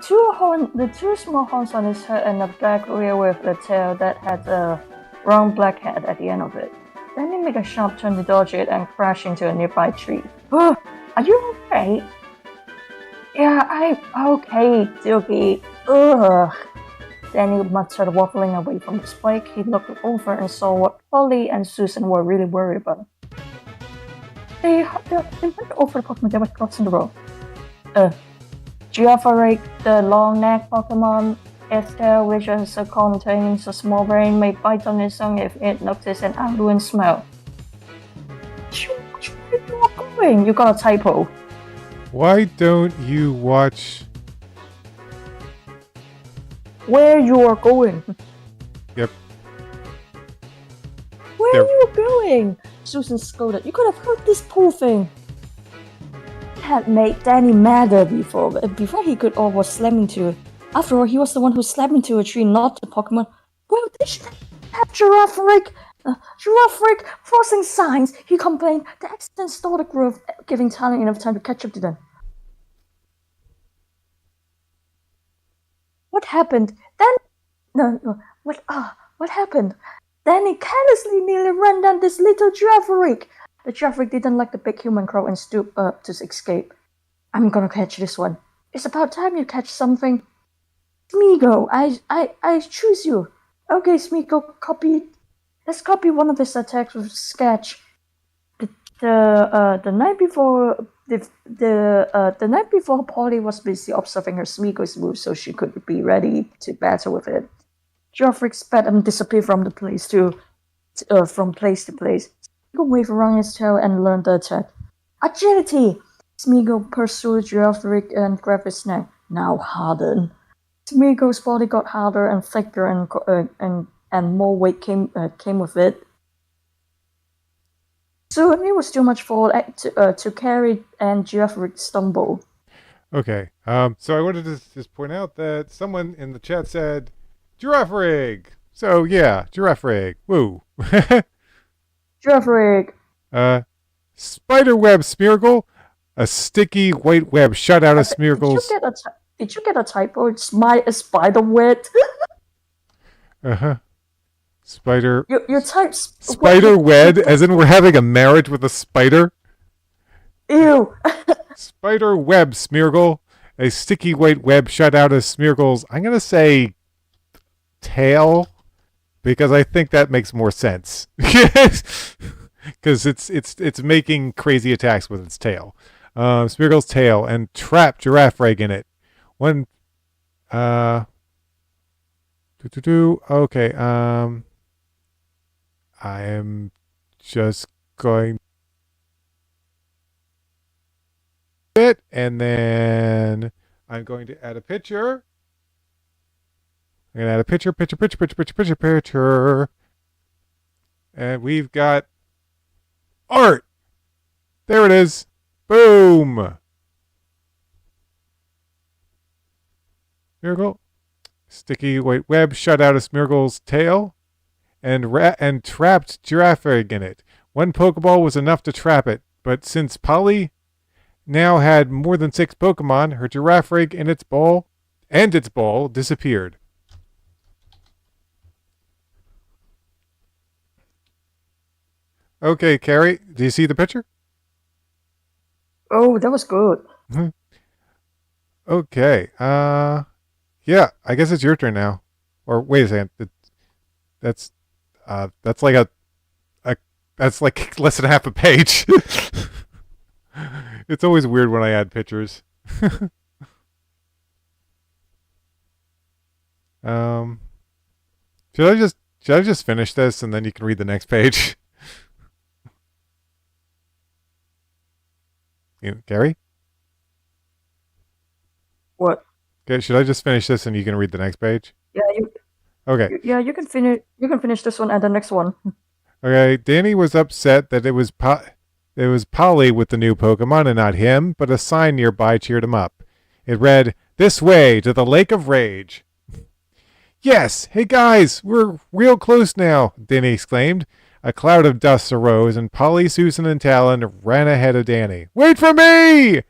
The 2 small horns on his head and a black rear with the tail that had a round black head at the end of it. Then he made a sharp turn to dodge it and crash into a nearby tree. Are you okay? Yeah, I'm okay, Doogie. Ugh. Then he muttered, waffling away from his bike. He looked over and saw what Polly and Susan were really worried about. They went over the Pokemon that was crossing the road. Giraffe, the long-necked Pokemon, its tail, which is containing a small brain, may bite on its tongue if it notices an unruined smell. Where you are going? You got a typo. Why don't you watch... Where you are going? Yep. Where are you going? Susan scolded. You could have heard this poor thing. It had made Danny madder before he could or was slamming to it. After all, he was the one who slammed into a tree, not the Pokemon. Well, they should have Giraffe crossing signs, he complained. The accident stalled the growth, giving Talon enough time to catch up to them. What happened? What happened? Then he carelessly nearly ran down this little Giraffe. The Giraffe didn't like the big human crowd and stood up to escape. I'm gonna catch this one. It's about time you catch something. Smeagol, I choose you. Okay, Smeagol, let's copy one of his attacks with Sketch. The night before the night before, Polly was busy observing her Smeagol's move so she could be ready to battle with it. Geoffrey spat and disappeared from place to place. Smeagol waved around his tail and learned the attack. Agility! Smeagol pursued Geoffrey and grabbed his neck. Now harden. Smeagol's body got harder and thicker, and more weight came with it. Soon it was too much for to carry, and Geoffrey stumbled. Okay, so I wanted to just point out that someone in the chat said, Giraffe rig! So yeah, Giraffe rig. Woo! Giraffe rig. Spider web Smeargle. A sticky white web shot out of Smeargle's... Did you get a typo? It's a spider web. Uh-huh. Spider... Your types... Spider wed, as in we're having a marriage with a spider? Ew. Spider web Smeargle. A sticky white web shot out of Smeargle's... I'm gonna say... tail? Because I think that makes more sense. Because it's making crazy attacks with its tail. Smeargle's tail, and trapped Giraffe Reg in it. One... Okay, I am just going... it, and then I'm going to add a picture. I'm going to add a picture. And we've got art. There it is. Boom. Smeargle. Sticky white web shot out of Smeargle's tail and trapped Giraffe Egg in it. One Pokeball was enough to trap it, but since Polly now had more than 6 Pokemon, her Giraffe Egg and its ball disappeared. Okay, Carrie, do you see the picture? Oh, that was good. Okay. Yeah, I guess it's your turn now. Or wait a second. That's that's like a that's like less than half a page. It's always weird when I add pictures. um, should I just finish this and then you can read the next page? Gary? What? Okay, should I just finish this and you can read the next page? Yeah, Okay. you can finish. You can finish this one and the next one. Okay, Danny was upset that it was Polly with the new Pokemon and not him, but a sign nearby cheered him up. It read, "This way to the Lake of Rage." Yes! Hey guys, we're real close now, Danny exclaimed. A cloud of dust arose, and Polly, Susan, and Talon ran ahead of Danny. Wait for me!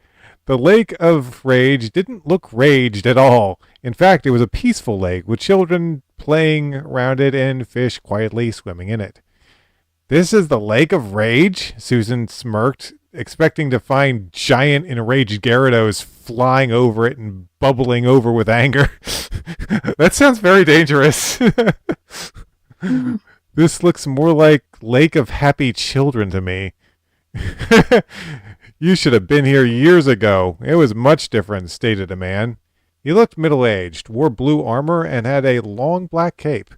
The Lake of Rage didn't look raged at all. In fact, it was a peaceful lake, with children playing around it and fish quietly swimming in it. This is the Lake of Rage? Susan smirked, expecting to find giant enraged Gyarados flying over it and bubbling over with anger. That sounds very dangerous. This looks more like Lake of Happy Children to me. You should have been here years ago. It was much different, stated a man. He looked middle-aged, wore blue armor, and had a long black cape.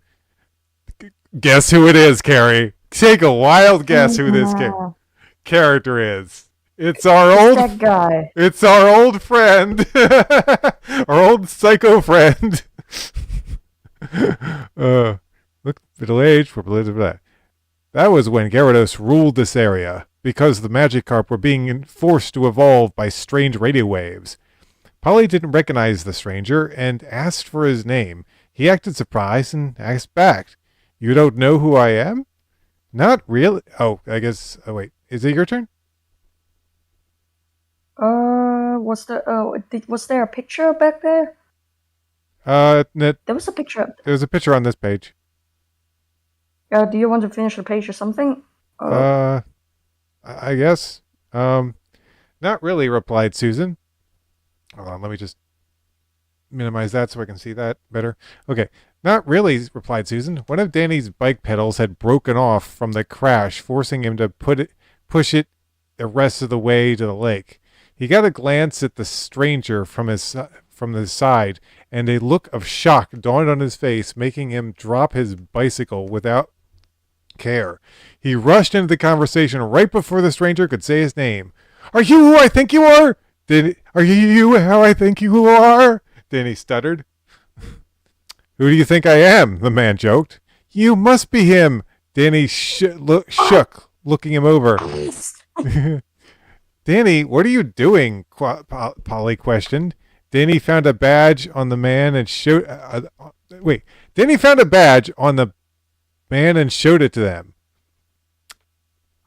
Guess who it is, Carrie? Take a wild guess who this character is. It's that guy. It's our old friend. Our old psycho friend. Look, middle-aged. That was when Gyarados ruled this area, because the Magikarp were being forced to evolve by strange radio waves. Polly didn't recognize the stranger and asked for his name. He acted surprised and asked back, "You don't know who I am?" Not really. Oh, I guess. Oh, wait. Is it your turn? Was there a picture back there? There was a picture. was a picture on this page. Do you want to finish the page or something? I guess. Not really, replied Susan. Hold on, let me just minimize that so I can see that better. Okay. Not really, replied Susan. One of Danny's bike pedals had broken off from the crash, forcing him to push it the rest of the way to the lake. He got a glance at the stranger from the side, and a look of shock dawned on his face, making him drop his bicycle without care. He rushed into the conversation right before the stranger could say his name. "Are you who I think you are? Are you how I think you are?" Danny stuttered. "Who do you think I am?" the man joked. "You must be him." Danny shook, looking him over. "Danny, what are you doing?" Polly questioned. Danny found a badge on the man and showed. Danny found a badge on the man and showed it to them.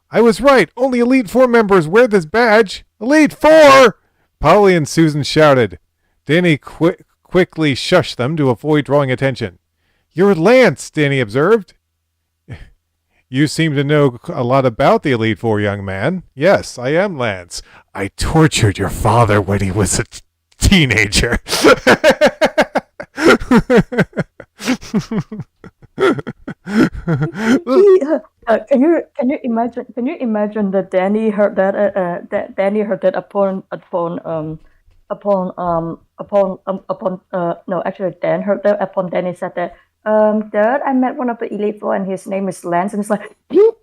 "I was right. Only Elite Four members wear this badge." "Elite Four!" Polly and Susan shouted. Danny quickly shushed them to avoid drawing attention. "You're Lance," Danny observed. "You seem to know a lot about the Elite Four, young man." "Yes, I am Lance. I tortured your father when he was a teenager." Can you imagine that Danny heard that Dan heard that upon Danny said that Dad, I met one of the Elite Four and his name is Lance, and it's like he's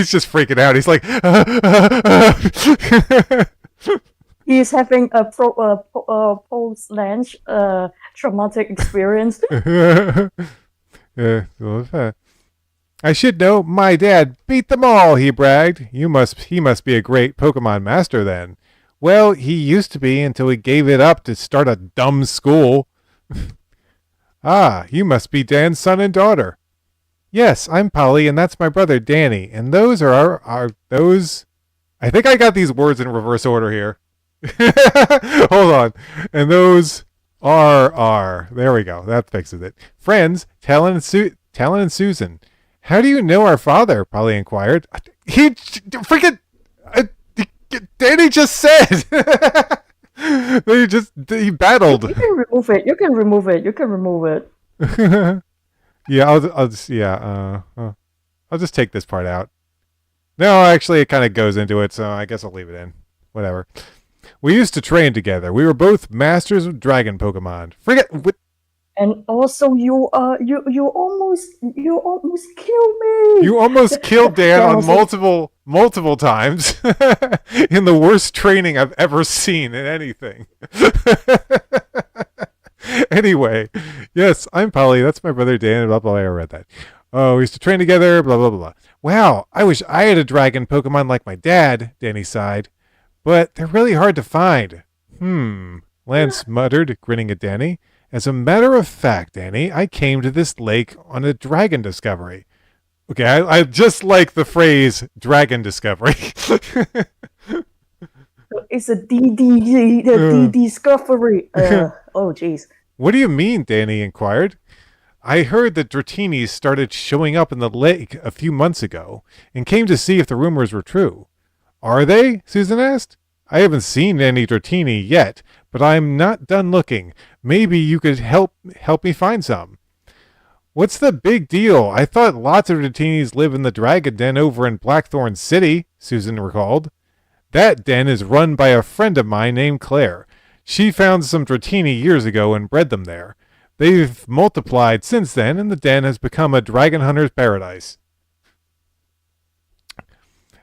just freaking out. He's like he's having a post-Lance traumatic experience. "I should know. My dad beat them all," he bragged. He must be a great Pokemon master then. "Well, he used to be until he gave it up to start a dumb school." "Ah, you must be Dan's son and daughter." "Yes, I'm Polly, and that's my brother Danny, and those are those. I think I got these words in reverse order here. Hold on. And those are. There we go. That fixes it. Friends, Talon and Susan. How do you know our father? Polly inquired. He freaking Danny just said. He battled. You can remove it. You can remove it. You can remove it. Yeah, I'll just take this part out. No, actually, it kind of goes into it, so I guess I'll leave it in. Whatever. We used to train together. We were both masters of dragon Pokemon. And also, you almost killed me. You almost killed Dan on multiple times in the worst training I've ever seen in anything. Anyway, yes, I'm Polly. That's my brother Dan. Blah blah. I read that. Oh, we used to train together. Blah blah blah. Wow, I wish I had a dragon Pokemon like my dad. Danny sighed, but they're really hard to find. Lance muttered, grinning at Danny. As a matter of fact, Danny, I came to this lake on a dragon discovery. Okay, I just like the phrase dragon discovery. It's a DD discovery. Oh, jeez. What do you mean? Danny inquired. I heard that Dratinis started showing up in the lake a few months ago and came to see if the rumors were true. Are they? Susan asked. I haven't seen any Dratini yet, but I'm not done looking. Maybe you could help me find some. What's the big deal? I thought lots of Dratinis live in the Dragon Den over in Blackthorn City, Susan recalled. That den is run by a friend of mine named Claire. She found some Dratini years ago and bred them there. They've multiplied since then, and the den has become a dragon hunter's paradise.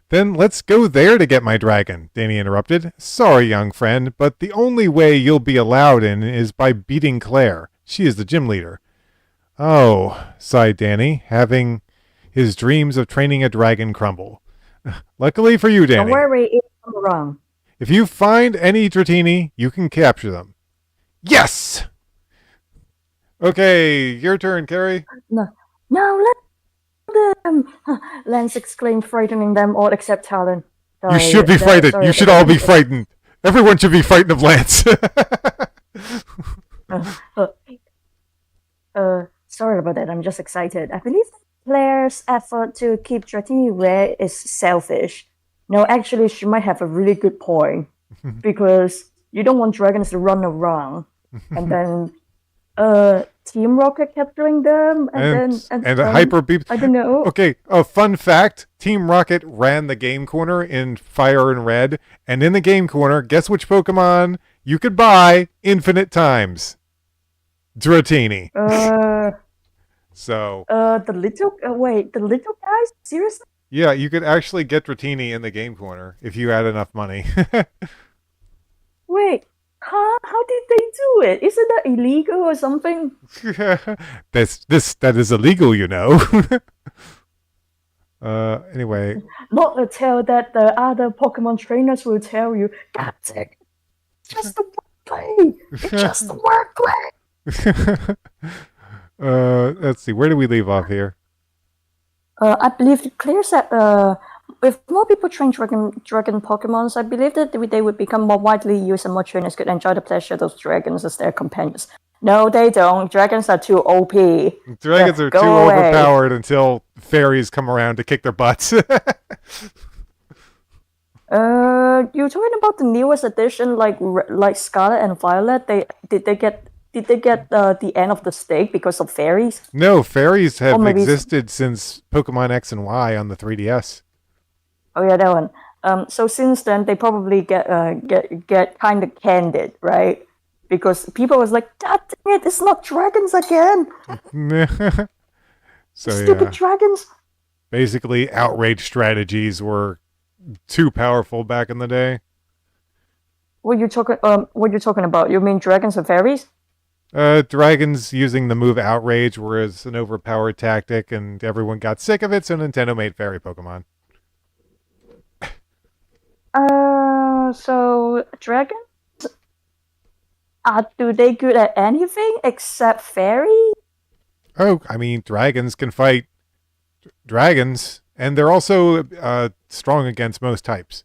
Then let's go there to get my dragon, Danny interrupted. Sorry, young friend, but the only way you'll be allowed in is by beating Claire. She is the gym leader. Oh, sighed Danny, having his dreams of training a dragon crumble. Luckily for you, Danny. Don't worry, it's wrong. If you find any Dratini, you can capture them. Yes! Okay, your turn, Carrie. No, let them. Lance exclaimed, frightening them all except Talon. You should be frightened. You should all be frightened. Everyone should be frightened of Lance. Sorry about that. I'm just excited. I believe Claire's effort to keep Dratini rare is selfish. No, actually, she might have a really good point. Because you don't want dragons to run around. And then Team Rocket capturing them, and a hyper beep. I don't know. Okay, a fun fact: Team Rocket ran the game corner in Fire and Red, and in the game corner, guess which Pokemon you could buy infinite times? Dratini. So. The little guys? Seriously? Yeah, you could actually get Dratini in the game corner if you had enough money. Wait. How did they do it? Isn't that illegal or something? That is illegal, you know. Anyway. Not a tale that the other Pokemon trainers will tell you. That's it. Just the wordplay. It's just the wordplay. Let's see. Where do we leave off here? I believe Claire said if more people train dragon Pokemons, I believe that they would become more widely used and more trainers could enjoy the pleasure of those dragons as their companions. No, they don't. Dragons are too OP. Dragons are too overpowered until fairies come around to kick their butts. You're talking about the newest edition, like Scarlet and Violet. Did they get the end of the stake because of fairies? No, fairies have existed since Pokemon X and Y on the 3DS. Oh yeah, that one. So since then, they probably get kind of candid, right? Because people was like, "God dang it, it's not dragons again!" So stupid dragons. Basically, outrage strategies were too powerful back in the day. What you talking about? You mean dragons and fairies? Dragons using the move outrage was an overpowered tactic, and everyone got sick of it, so Nintendo made fairy Pokemon. So dragons? Do they good at anything except fairy? Oh, I mean, dragons can fight dragons, and they're also strong against most types.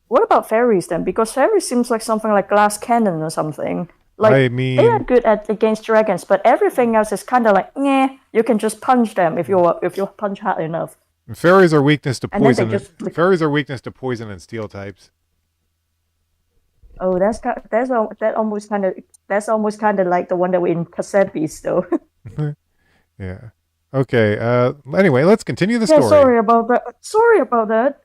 What about fairies then? Because fairies seems like something like glass cannon or something. I mean, they are good against dragons, but everything else is kind of like, meh. you can just punch them if you punch hard enough. Fairies are weakness to And then poison. they just Fairies are weakness to poison and steel types. Oh, that's almost kind of like the one that we in cassette beast though. Yeah. Okay. Anyway, let's continue the Yeah, story. sorry about that.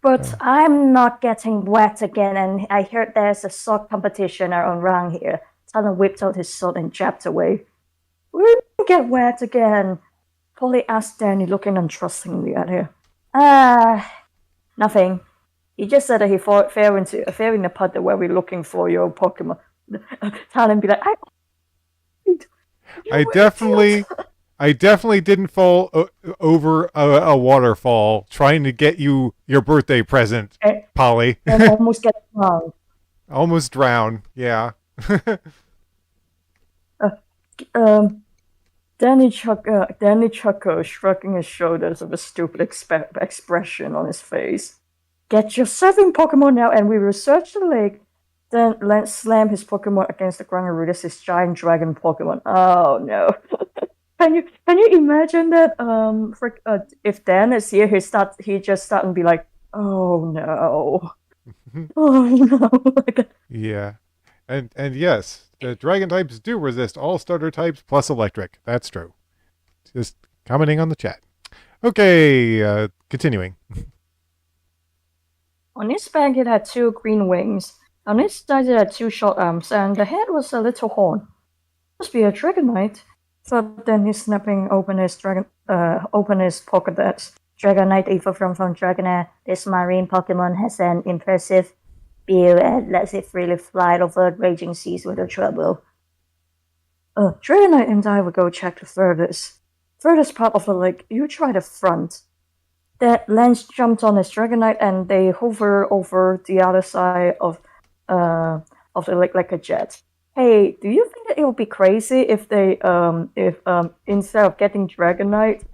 But I'm not getting wet again, and I heard there's a sword competition around here. Talon whipped out his sword and jabbed away. We didn't get wet again. Polly asked Danny, looking untrustingly at her. Nothing. He just said that he fell in the puddle where we're looking for your Pokemon. Talon be like, I definitely didn't fall over a waterfall trying to get you your birthday present, Polly. And almost get drowned. Almost drowned. Yeah. Danny chuckled, shrugging his shoulders with a stupid expression on his face. Get your 7 Pokemon now and we will search the lake. Then Lance slammed his Pokemon against the ground and released his giant dragon Pokemon. Oh no. Can you imagine that if Dan is here he just start and be like, oh no. Oh no. Yeah. And yes, the dragon types do resist all starter types plus electric. That's true. Just commenting on the chat. Okay, continuing. On its back, it had 2 green wings. On its side, it had 2 short arms, and the head was a little horn. Must be a Dragonite. But then he snapping open his Pokédex. Dragonite evolved from Dragonair. This marine Pokemon has an impressive build and lets it freely fly over raging seas without trouble. Dragonite and I will go check the furthest part of the lake. You try the front. That Lance jumped on his Dragonite and they hover over the other side of the lake like a jet. Hey, do you think that it would be crazy if they instead of getting Dragonite,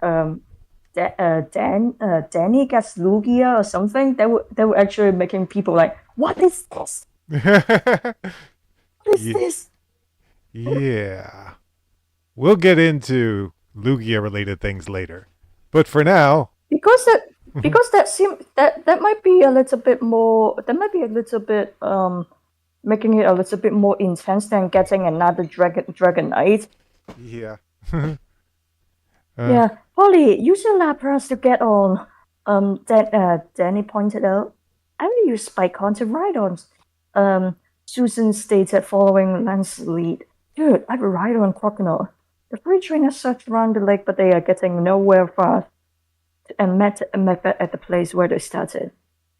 Danny gets Lugia or something? They were actually making people like, what is this? What is this? Yeah. We'll get into Lugia related things later. But for now, because that might be a little bit more, making it a little bit more intense than getting another Dragonite. Yeah. Yeah, Polly, use your Lapras to get on. Danny pointed out. I will use Spike-On to ride on. Susan stated, following Lance's lead. Dude, I will ride on Crocodile. The 3 trainers searched around the lake, but they are getting nowhere fast. And met at the place where they started.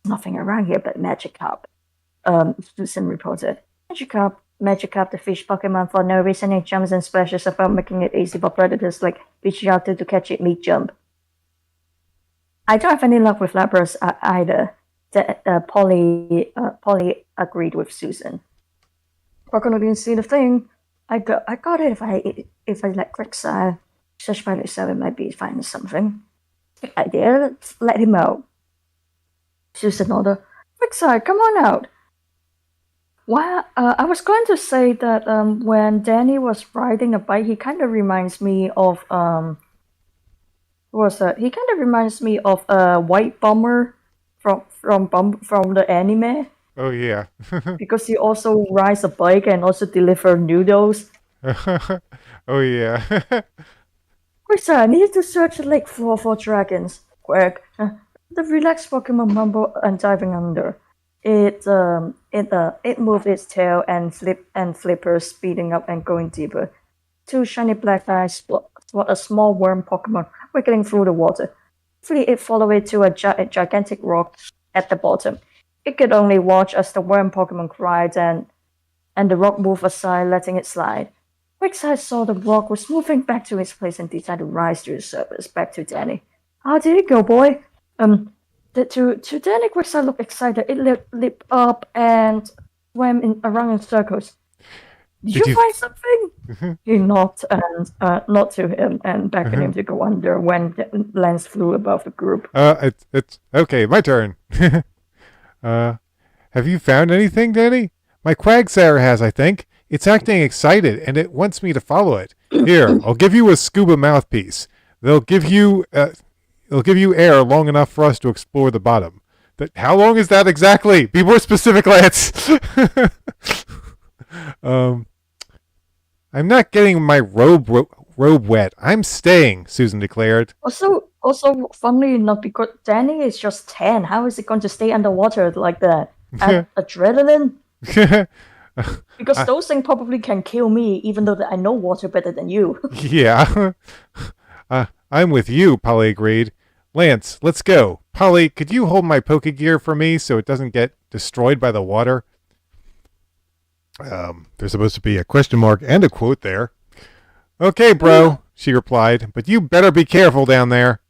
Nothing around here but Magikarp. Susan reported. Magikarp, the fish Pokemon, for no reason it jumps and splashes about, making it easy for predators like Pidgeotto to catch it mid-jump. I don't have any luck with Lapras either. Polly agreed with Susan. Crocodile didn't see the thing. I got it if I let Quicksire. Search by yourself, it might be finding something. Good idea, let's let him out. Susan ordered. Quicksire, come on out. Well, I was going to say that when Danny was riding a bike, he kind of reminds me of He kind of reminds me of White Bomber from the anime. Oh yeah. Because he also rides a bike and also deliver noodles. Oh yeah. Quick, I need to search the lake floor for dragons. Quick. The relaxed Pokemon mumbled and diving under. It moved its tail and flippers, speeding up and going deeper. 2 shiny black eyes spot a small worm Pokemon wiggling through the water. Hopefully it followed it to a gigantic rock at the bottom. It could only watch as the worm Pokemon cried and the rock moved aside, letting it slide. Quickside saw the rock was moving back to its place and decided to rise to the surface. Back to Danny. How did it go, boy? To Danny, Quickside looked excited. It leaped up and swam around in circles. Did you find something? He nodded to him and beckoned him to go under when Lance flew above the group. It's okay. My turn. Have you found anything, Danny? My Quagsire has, I think. It's acting excited, and it wants me to follow it. Here, I'll give you a scuba mouthpiece. They'll give you air long enough for us to explore the bottom. But how long is that exactly? Be more specific, Lance. I'm not getting my robe wet. I'm staying, Susan declared. Also, funnily enough, because Danny is just 10, how is it going to stay underwater like that? Adrenaline? Because those things probably can kill me, even though I know water better than you. Yeah. I'm with you, Polly agreed. Lance, let's go. Polly, could you hold my poke gear for me so it doesn't get destroyed by the water? There's supposed to be a question mark and a quote there. Okay, bro, she replied, but you better be careful down there.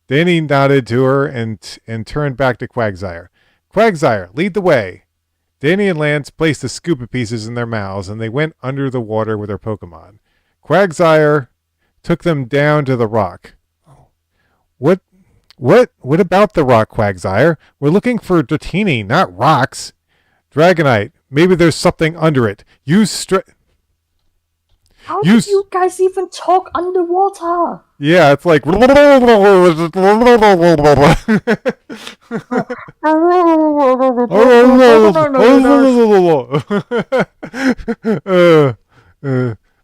Danny nodded to her and turned back to Quagsire. Quagsire, lead the way. Danny and Lance placed the scuba pieces in their mouths, and they went under the water with their Pokemon. Quagsire took them down to the rock. What about the rock, Quagsire? We're looking for Dratini, not rocks. Dragonite, maybe there's something under it. How did you guys even talk underwater? Yeah, it's like.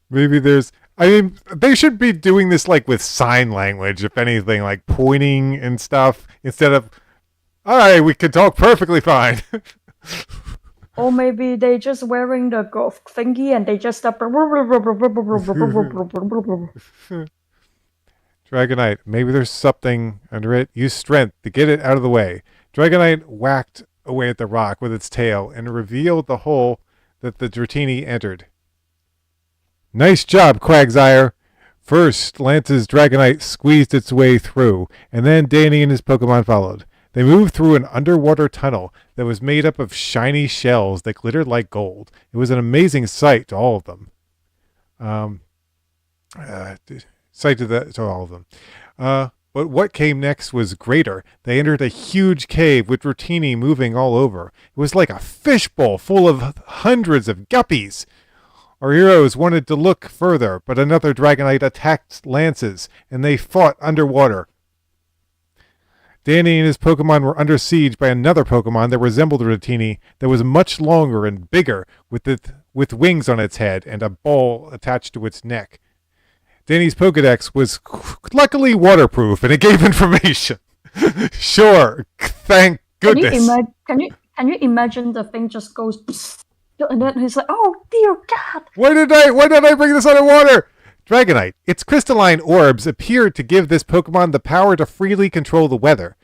Maybe there's. I mean, they should be doing this like with sign language, if anything, like pointing and stuff, instead of, all right, we can talk perfectly fine. Or maybe they just wearing the golf thingy and they just start. Dragonite, maybe there's something under it. Use strength to get it out of the way. Dragonite whacked away at the rock with its tail and revealed the hole that the Dratini entered. Nice job, Quagsire. First, Lance's Dragonite squeezed its way through, and then Danny and his Pokemon followed. They moved through an underwater tunnel that was made up of shiny shells that glittered like gold. It was an amazing sight to all of them. To all of them. But what came next was greater. They entered a huge cave with Dratini moving all over. It was like a fishbowl full of hundreds of guppies. Our heroes wanted to look further, but another Dragonite attacked Lance's, and they fought underwater. Danny and his Pokemon were under siege by another Pokemon that resembled Dratini that was much longer and bigger, with wings on its head and a ball attached to its neck. Danny's Pokedex was luckily waterproof, and it gave information. Sure, thank goodness. Can you imagine the thing just goes, and then he's like, "Oh dear God! Why did I bring this underwater?" Dragonite, its crystalline orbs appeared to give this Pokemon the power to freely control the weather.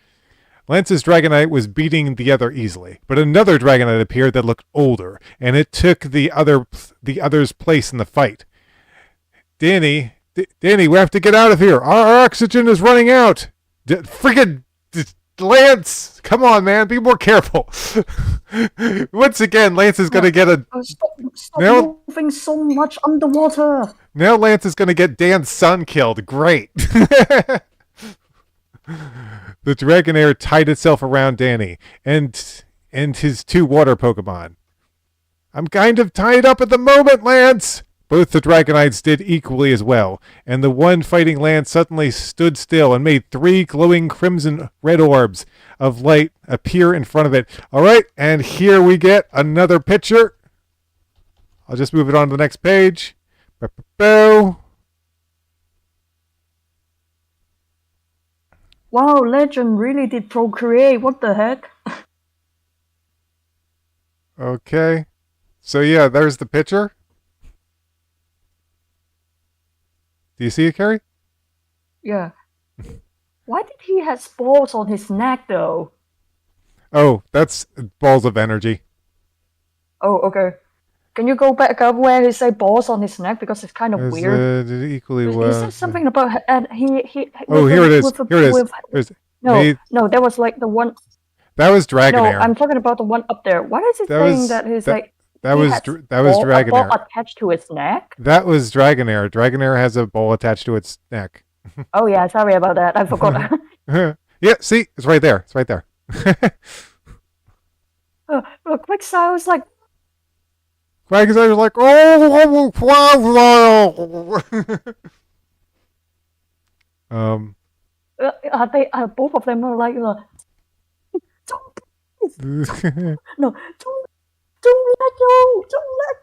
Lance's Dragonite was beating the other easily, but another Dragonite appeared that looked older, and it took the other's place in the fight. Danny, we have to get out of here. Our oxygen is running out. Friggin' Lance, come on, man, be more careful. Once again, Lance is gonna get a. Stop moving so much underwater. Now Lance is gonna get Dan's son killed. Great. The Dragonair tied itself around Danny and his two water Pokemon. I'm kind of tied up at the moment, Lance. Both the Dragonites did equally as well, and the one fighting Lance suddenly stood still and made 3 glowing crimson red orbs of light appear in front of it. All right, and here we get another picture. I'll just move it on to the next page. Wow, Legend really did procreate. What the heck? Okay. So yeah, there's the picture. Do you see it, Carrie? Yeah. Why did he have balls on his neck, though? Oh, that's balls of energy. Oh, okay. Can you go back up where he said balls on his neck, because it's kind of weird. Equally He well. said something about he. Oh, here it is. No, that was like the one. That was Dragonair. No, I'm talking about the one up there. What is it saying that he's like? That was Dragonair. A ball attached to its neck? That was Dragonair. Dragonair has a ball attached to its neck. Oh yeah, sorry about that. I forgot. Yeah, see, it's right there. It's right there. Look, Quicksire was like, Craggy's eyes are like, oh, Are they? Both of them are like, don't, no, don't let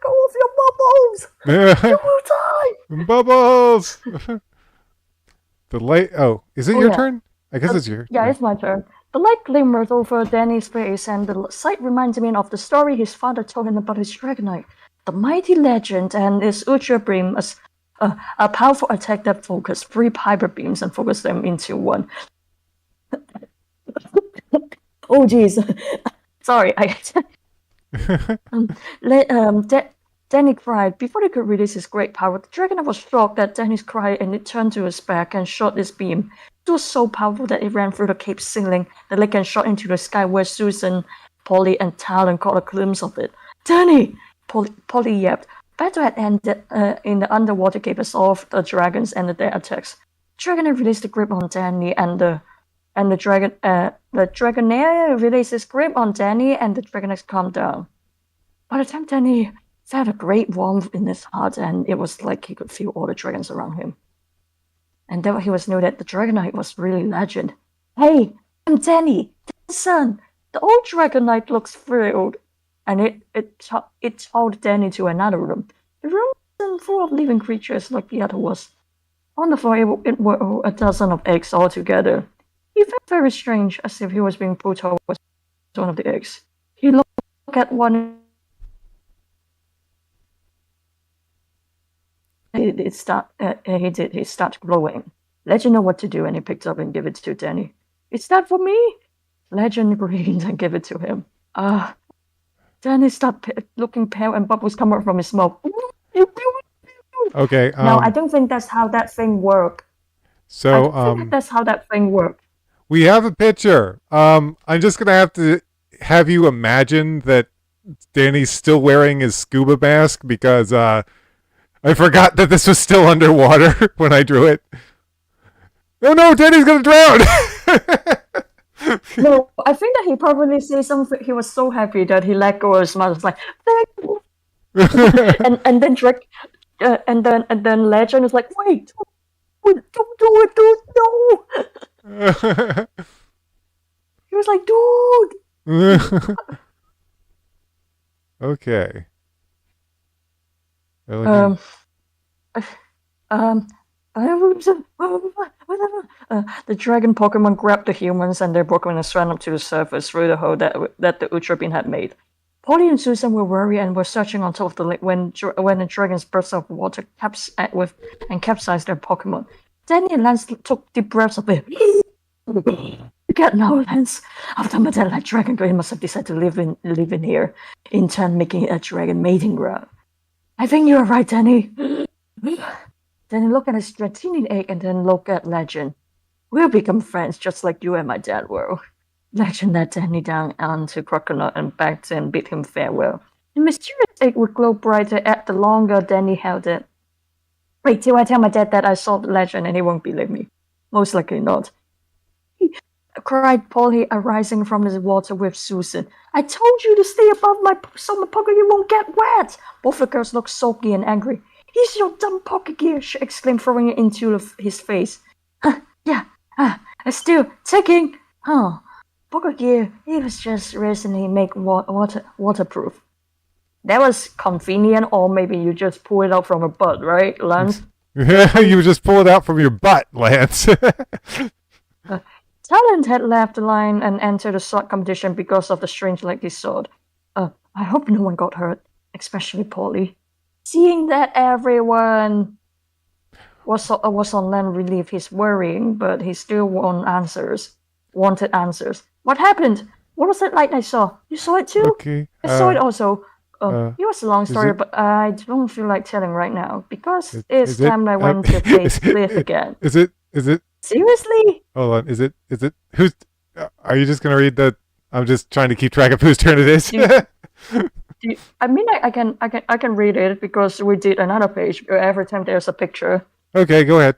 go of your bubbles. You will die. Bubbles. The light. Oh, is it Oh, your yeah. turn? I guess it's your. Yeah, it's my turn. The light glimmered over Danny's face, and the sight reminded me of the story his father told him about his dragonite, the mighty legend, and its ultra beam, a powerful attack that focused 3 hyper beams and focused them into one. Oh, jeez. Sorry, Danny cried. Before he could release his great power, the dragonite was shocked at Danny's cry, and it turned to its back and shot its beam. It was so powerful that it ran through the cape ceiling, the lake, and shot into the sky where Susan, Polly, and Talon caught a glimpse of it. Danny! Polly yapped. Battle had ended in the underwater cave as all of the dragons ended their attacks. The dragonite released a grip on Danny, and the dragonair released his grip on Danny, and the dragonite calmed down. By the time Danny felt a great warmth in his heart, and it was like he could feel all the dragons around him. And then he knew that the dragonite was really legend. Hey, I'm Danny, Danny's son. The old dragonite looks thrilled, and it told Danny to another room. The room wasn't full of living creatures like the other was. On the floor, it were a dozen of eggs all together. He felt very strange, as if he was being pulled towards one of the eggs. He looked at one. He started glowing. Legend knew what to do, and he picked up and gave it to Danny. Is that for me? Legend grinned and gave it to him. Danny started looking pale, and bubbles coming from his mouth. Okay. No, I don't think that's how that thing worked. So I think that's how that thing worked. we have a picture. I'm just gonna have to have you imagine that Danny's still wearing his scuba mask because I forgot that this was still underwater when I drew it. Oh no, Danny's gonna drown! No, I think that he probably said something. He was so happy that he let go of his mouth. Like, thank you. and then Legend is like, wait, don't do it, dude, no. He was like, dude. Okay. The dragon Pokemon grabbed the humans, and their Pokemon swam up to the surface through the hole that the Ultra Beam had made. Polly and Susan were worried and were searching on top of the lake when the dragons burst of water capsized their Pokemon. Danny and Lance took deep breaths of it. You get now, Lance. After meeting that dragon, he must have decided to live in here, in turn making it a dragon mating ground. I think you're right, Danny. Then look at his strategic egg, and then look at Legend. We'll become friends just like you and my dad were. Legend led Danny down onto Crocodile and begged and bid him farewell. The mysterious egg would glow brighter the longer Danny held it. Wait till I tell my dad that I saw the Legend, and he won't believe me. Most likely not. Cried Polly, arising from the water with Susan. I told you to stay above my summer pocket, you won't get wet. Both the girls looked sulky and angry. He's your dumb pocket gear, she exclaimed, throwing it into his face. Yeah, still ticking. Pocket gear, it was just recently made waterproof. That was convenient, or maybe you just pull it out from a butt, right, Lance? You just pull it out from your butt, Lance. Talent had left the line and entered the sword competition because of the strange leggy sword. I hope no one got hurt, especially Polly. Seeing that everyone was on land relief, he's worrying, but he still wanted answers. What happened? What was that light I saw? You saw it too? Okay. I saw it also. It was a long story, but I don't feel like telling right now because it's time I went to face Cliff again. Is it? Seriously? Hold on. Is it? Who's? Are you just gonna read the? I'm just trying to keep track of whose turn it is. I mean, I can read it because we did another page every time there's a picture. Okay, go ahead.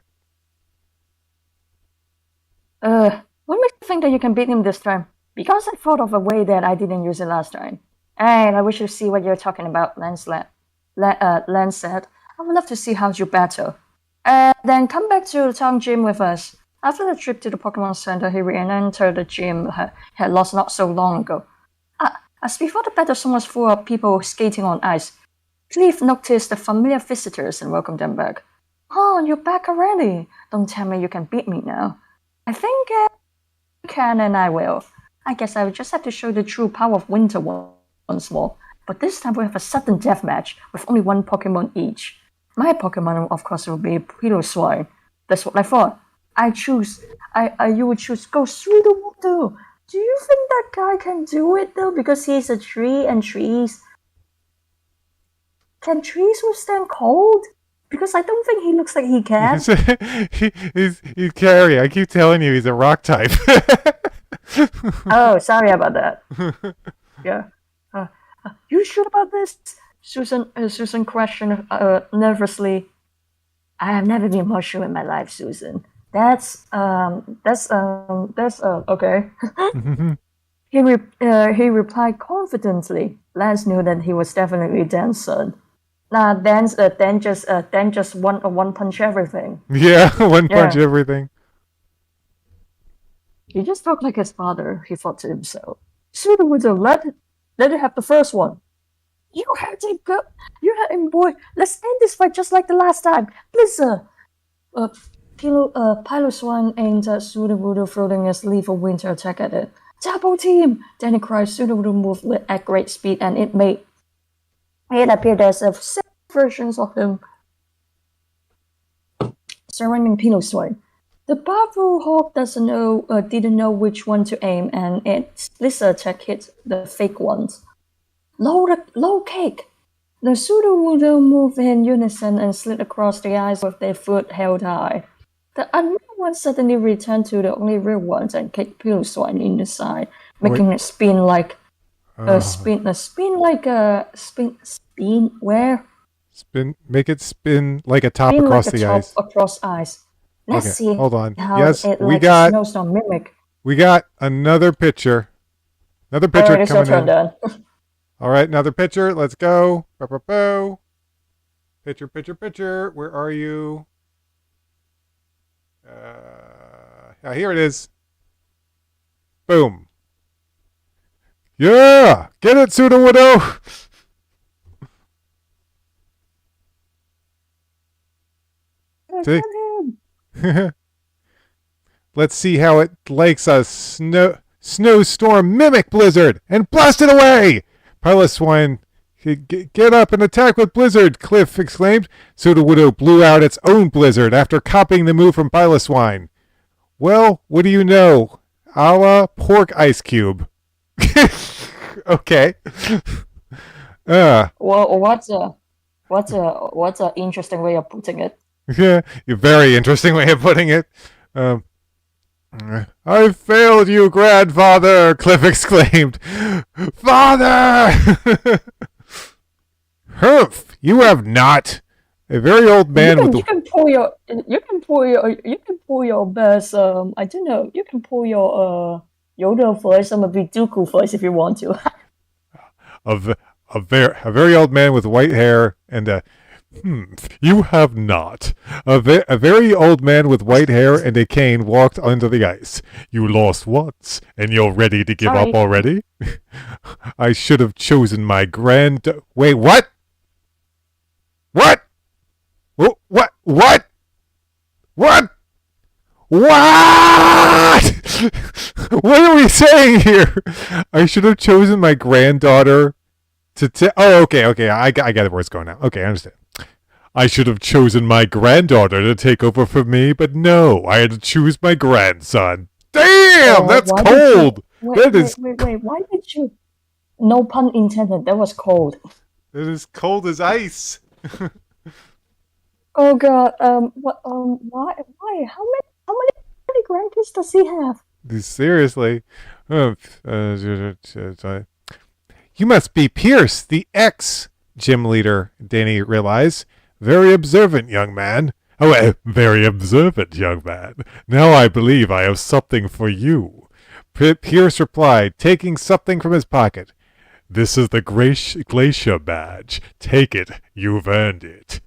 What makes you think that you can beat him this time? Because I thought of a way that I didn't use it last time. And I wish you see what you're talking about, Lance Len said. I would love to see how you battle. And then come back to the town gym with us. After the trip to the Pokemon Center, he re-entered the gym he had lost not so long ago. As before the battle zone was full of people skating on ice, Cliff noticed the familiar visitors and welcomed them back. Oh, you're back already. Don't tell me you can beat me now. I think you can and I will. I guess I will just have to show the true power of winter once more. But this time we have a sudden death match with only one Pokemon each. My Pokemon, of course, will be Piloswine. That's what I thought. You would choose go through the water. Do you think that guy can do it though? Because he's a tree and trees. Can trees withstand cold? Because I don't think he looks like he can. he's carry. I keep telling you, he's a rock type. Oh, sorry about that. Yeah. You sure about this? Susan questioned nervously. I have never been more sure in my life, Susan. That's okay. He replied confidently. Lance knew that he was definitely Dan's son. Dan just one punch everything. Yeah, one punch everything. He just talked like his father, he thought to himself. Susan would have let it have the first one. You had him, boy. Let's end this fight just like the last time. Blizzard! Piloswine aimed at Sudowoodo, throwing a lethal winter attack at it. Double team! Then he cried. Sudowoodo moved at great speed, and it appeared as if several versions of him surrounding Piloswine. The powerful hawk didn't know which one to aim, and its blizzard attack hit the fake ones. Low kick! The Sudowoodo moved in unison and slid across the ice with their foot held high. The unreal ones suddenly returned to the only real ones and kicked Piloswine in the side, making it spin like where? Make it spin like a top across the ice. Across ice. Let's see. Hold on. How yes, it we like got. Snowstorm mimic. We got another picture. Another picture coming in. Done. All right, another picture. Let's go. Picture. Where are you? Here it is. Boom. Yeah! Get it, Sudowoodo! See? Let's see how it likes a snowstorm mimic blizzard and blast it away! Piloswine, get up and attack with blizzard, Cliff exclaimed. Sudowoodo blew out its own blizzard after copying the move from Piloswine. Well, what do you know? A la pork ice cube. Okay. Well, what's a interesting way of putting it? Yeah, a very interesting way of putting it. I failed you, grandfather! Cliff exclaimed. Father! Humph! You have not. A very old man You can pull your best. I don't know. You can pull your Yoda voice and maybe Dooku voice if you want to. a very old man with white hair and a. You have not. A very old man with white hair and a cane walked under the ice. You lost once, and you're ready to give up already? I should have chosen my Wait, what? What? What? What? What? What are we saying here? I should have chosen my granddaughter to Oh, okay. I get where it's going now. Okay, I understand. I should have chosen my granddaughter to take over for me, but no, I had to choose my grandson. Damn, that's cold. Wait, why did you? No pun intended. That was cold. It is cold as ice. Oh God. Why? How many grandkids does he have? Seriously. You must be Pierce, the ex-gym leader, Danny realized. Very observant, young man. Oh, very observant, young man. Now I believe I have something for you. Pierce replied, taking something from his pocket. This is the Glacier badge. Take it. You've earned it.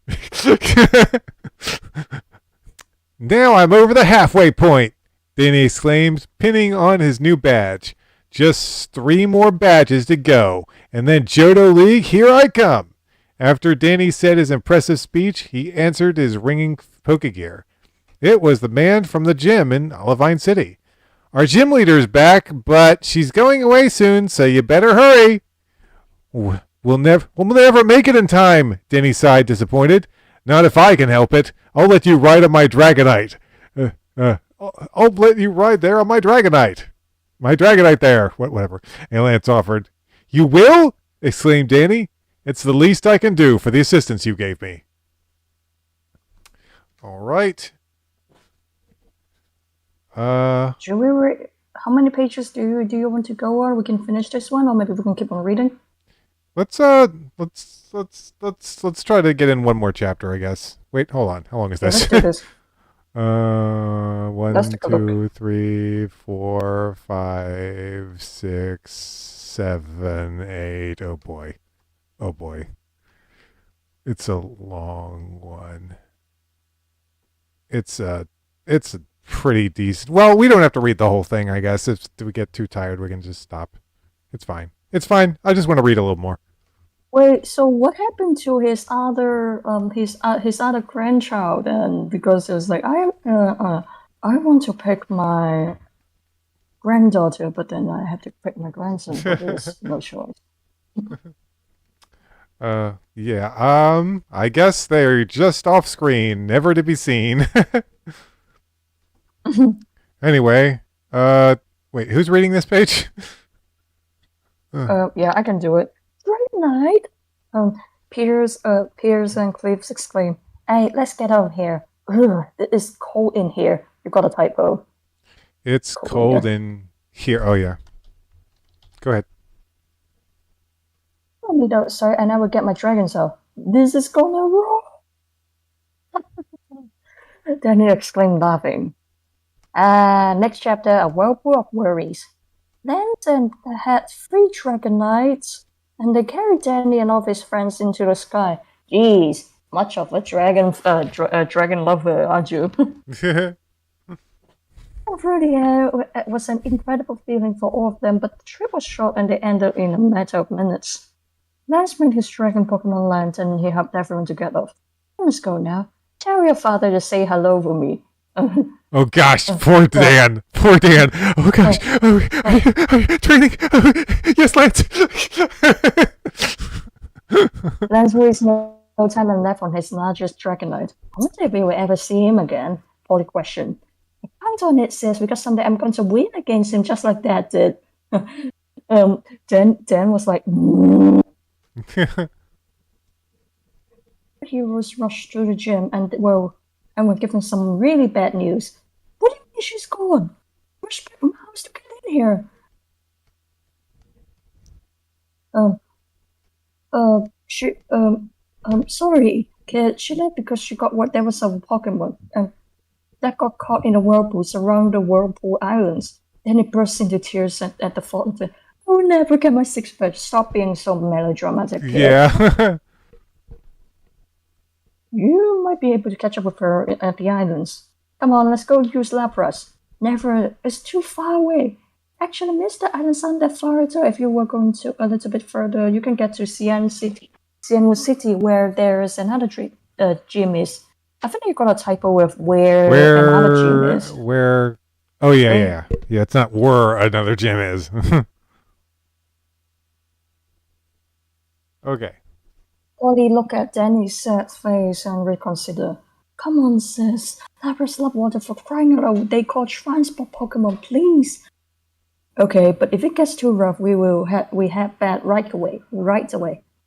Now I'm over the halfway point, Danny exclaimed, pinning on his new badge. Just 3 more badges to go, and then Johto League, here I come. After Danny said his impressive speech, he answered his ringing Pokegear. It was the man from the gym in Olivine City. Our gym leader's back, but she's going away soon, so you better hurry. We'll never make it in time, Danny sighed, disappointed. Not if I can help it. I'll let you ride on my Dragonite. I'll let you ride there on my Dragonite. My Dragonite there. Whatever. Lance offered. You will? Exclaimed Danny. It's the least I can do for the assistance you gave me. All right. Should we how many pages do you want to go on? We can finish this one, or maybe we can keep on reading. Let's try to get in one more chapter, I guess. Wait, hold on. How long is this? Let's do this. 1, 2, 3, 4, 5, 6, 7, 8. Oh boy. Oh boy. It's a long one. It's a pretty decent. Well, we don't have to read the whole thing, I guess. If we get too tired, we can just stop. It's fine. It's fine. I just want to read a little more. Wait, so what happened to his other grandchild? And because it was like I want to pick my granddaughter, but then I have to pick my grandson. But there's no choice. Yeah. I guess they're just off screen, never to be seen. Anyway, wait, who's reading this page? Yeah, I can do it. Great night. Piers and Cleves exclaim, "Hey, let's get out of here. Ugh, it is cold in here." You got a typo. It's cold in here. Oh yeah. Go ahead. Sorry, I never get my dragon cell. This is gonna roll. Danny exclaimed, laughing. Next chapter, a whirlpool of worries. Lance had 3 Dragonites, and they carried Danny and all of his friends into the sky. Jeez, much of a dragon lover, aren't you? It was an incredible feeling for all of them, but the trip was short and they ended in a matter of minutes. Lance made his dragon Pokemon land and he helped everyone to get off. I must go now. Tell your father to say hello for me. Oh gosh, poor Dan. Poor Dan. Oh gosh. Training. Yes, Lance. Lance wasted no time left on his largest Dragonite. I wonder if we will ever see him again, Polly questioned. I count on it, sis, because someday I'm going to win against him just like Dad did. Dan was like, Heroes rushed through the gym and were given some really bad news. What do you mean she's gone? Where's my house to get in here? Sorry, kid. She left because she got what there was of a Pokemon that got caught in a whirlpool surrounding the Whirlpool Islands. Then it burst into tears at the thought of it. I will never get my 6th badge. Stop being so melodramatic, kid. Yeah. You might be able to catch up with her at the islands. Come on, let's go use Lapras. Never. It's too far away. Actually, Mr. Islands aren't that far at all. If you were going to a little bit further, you can get to Cianwood City, where there is another gym is. I think you got a typo with where another gym is. Where? Oh yeah. It's not where another gym is. Okay. Polly looked at Danny's sad face and reconsidered. Come on, sis. Lapras love water for crying out loud. They caught transport Pokemon, please. Okay, but if it gets too rough, we head back right away.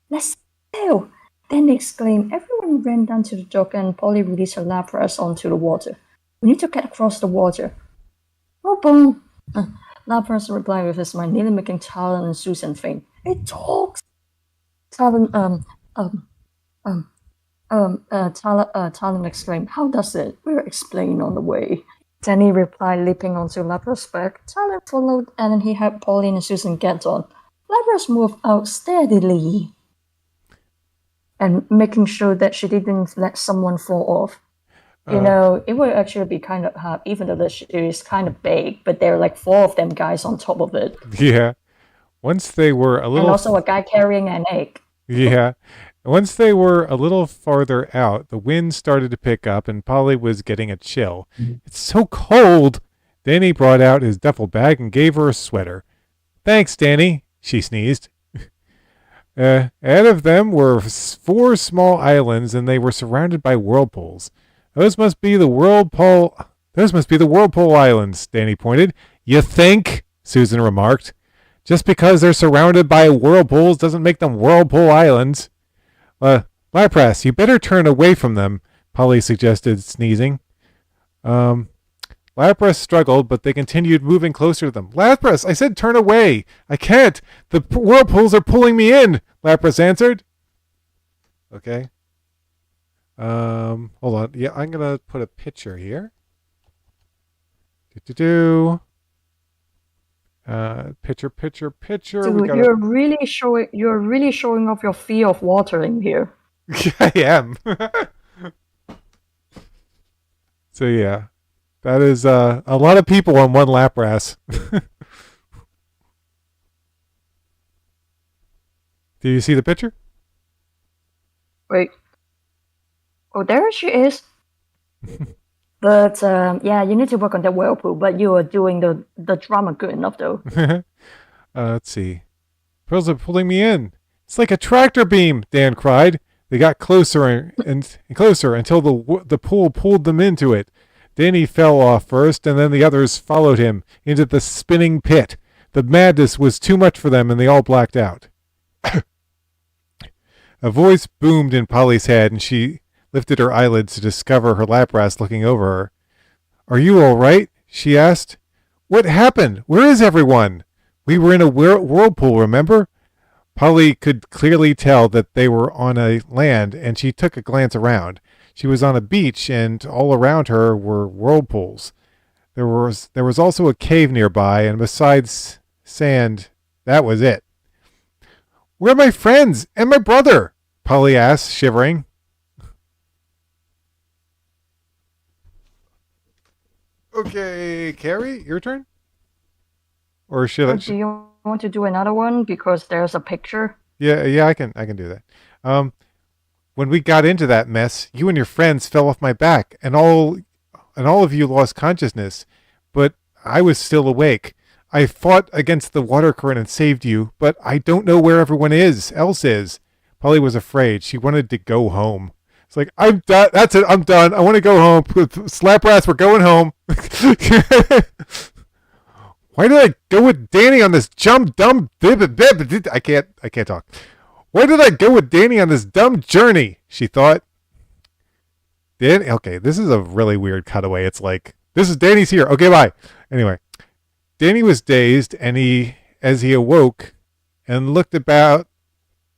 Let's sail! Danny exclaimed. Everyone ran down to the dock and Polly released her Lapras onto the water. We need to get across the water. Oh, boom! Lapras replied with his smile, nearly making Talon and Susan faint. It talks! Talon exclaimed, How does it? We'll explain on the way. Danny replied, leaping onto Lapras' back. Talon followed, and he helped Pauline and Susan get on. Lapras moved out steadily and making sure that she didn't let someone fall off. It would actually be kind of hard, even though she is kind of big, but there are like 4 of them guys on top of it. Yeah. Once they were a little... And also a guy carrying an egg. Yeah. Once they were a little farther out, the wind started to pick up and Polly was getting a chill. It's so cold! Danny brought out his duffel bag and gave her a sweater. Thanks, Danny, she sneezed. Ahead of them were 4 small islands and they were surrounded by whirlpools. Those must be the Whirlpool Islands, Danny pointed. You think? Susan remarked. Just because they're surrounded by whirlpools doesn't make them Whirlpool Islands. Lapras, you better turn away from them, Polly suggested, sneezing. Lapras struggled, but they continued moving closer to them. Lapras, I said turn away. I can't. The whirlpools are pulling me in, Lapras answered. Okay. Hold on. Yeah, I'm going to put a picture here. Picture. Dude, you're really showing off your fear of watering here. I am. So yeah, that is a lot of people on one Lapras. Do you see the picture? Wait. Oh, there she is. But yeah, you need to work on that whirlpool. But you are doing the drama good enough, though. Let's see. Pearls are pulling me in. It's like a tractor beam, Dan cried. They got closer and closer until the pool pulled them into it. Danny fell off first, and then the others followed him into the spinning pit. The madness was too much for them, and they all blacked out. A voice boomed in Polly's head, and she lifted her eyelids to discover her Lapras looking over her. Are you all right? She asked. What happened? Where is everyone? We were in a whirlpool, remember? Polly could clearly tell that they were on a land, and she took a glance around. She was on a beach, and all around her were whirlpools. There was also a cave nearby, and besides sand, that was it. Where are my friends and my brother? Polly asked, shivering. Okay, Carrie, your turn? Or should I? Do you want to do another one because there's a picture? Yeah, I can do that. When we got into that mess, you and your friends fell off my back, and all of you lost consciousness, but I was still awake. I fought against the water current and saved you, but I don't know where everyone else is. Polly was afraid. She wanted to go home. It's like, I'm done. That's it. I'm done. I want to go home. Slapras, we're going home. Why did I go with Danny on this dumb I can't talk. Why did I go with Danny on this dumb journey? She thought. Okay, this is a really weird cutaway. It's like, this is Danny's here. Okay, bye. Anyway, Danny was dazed, and as he awoke and looked about,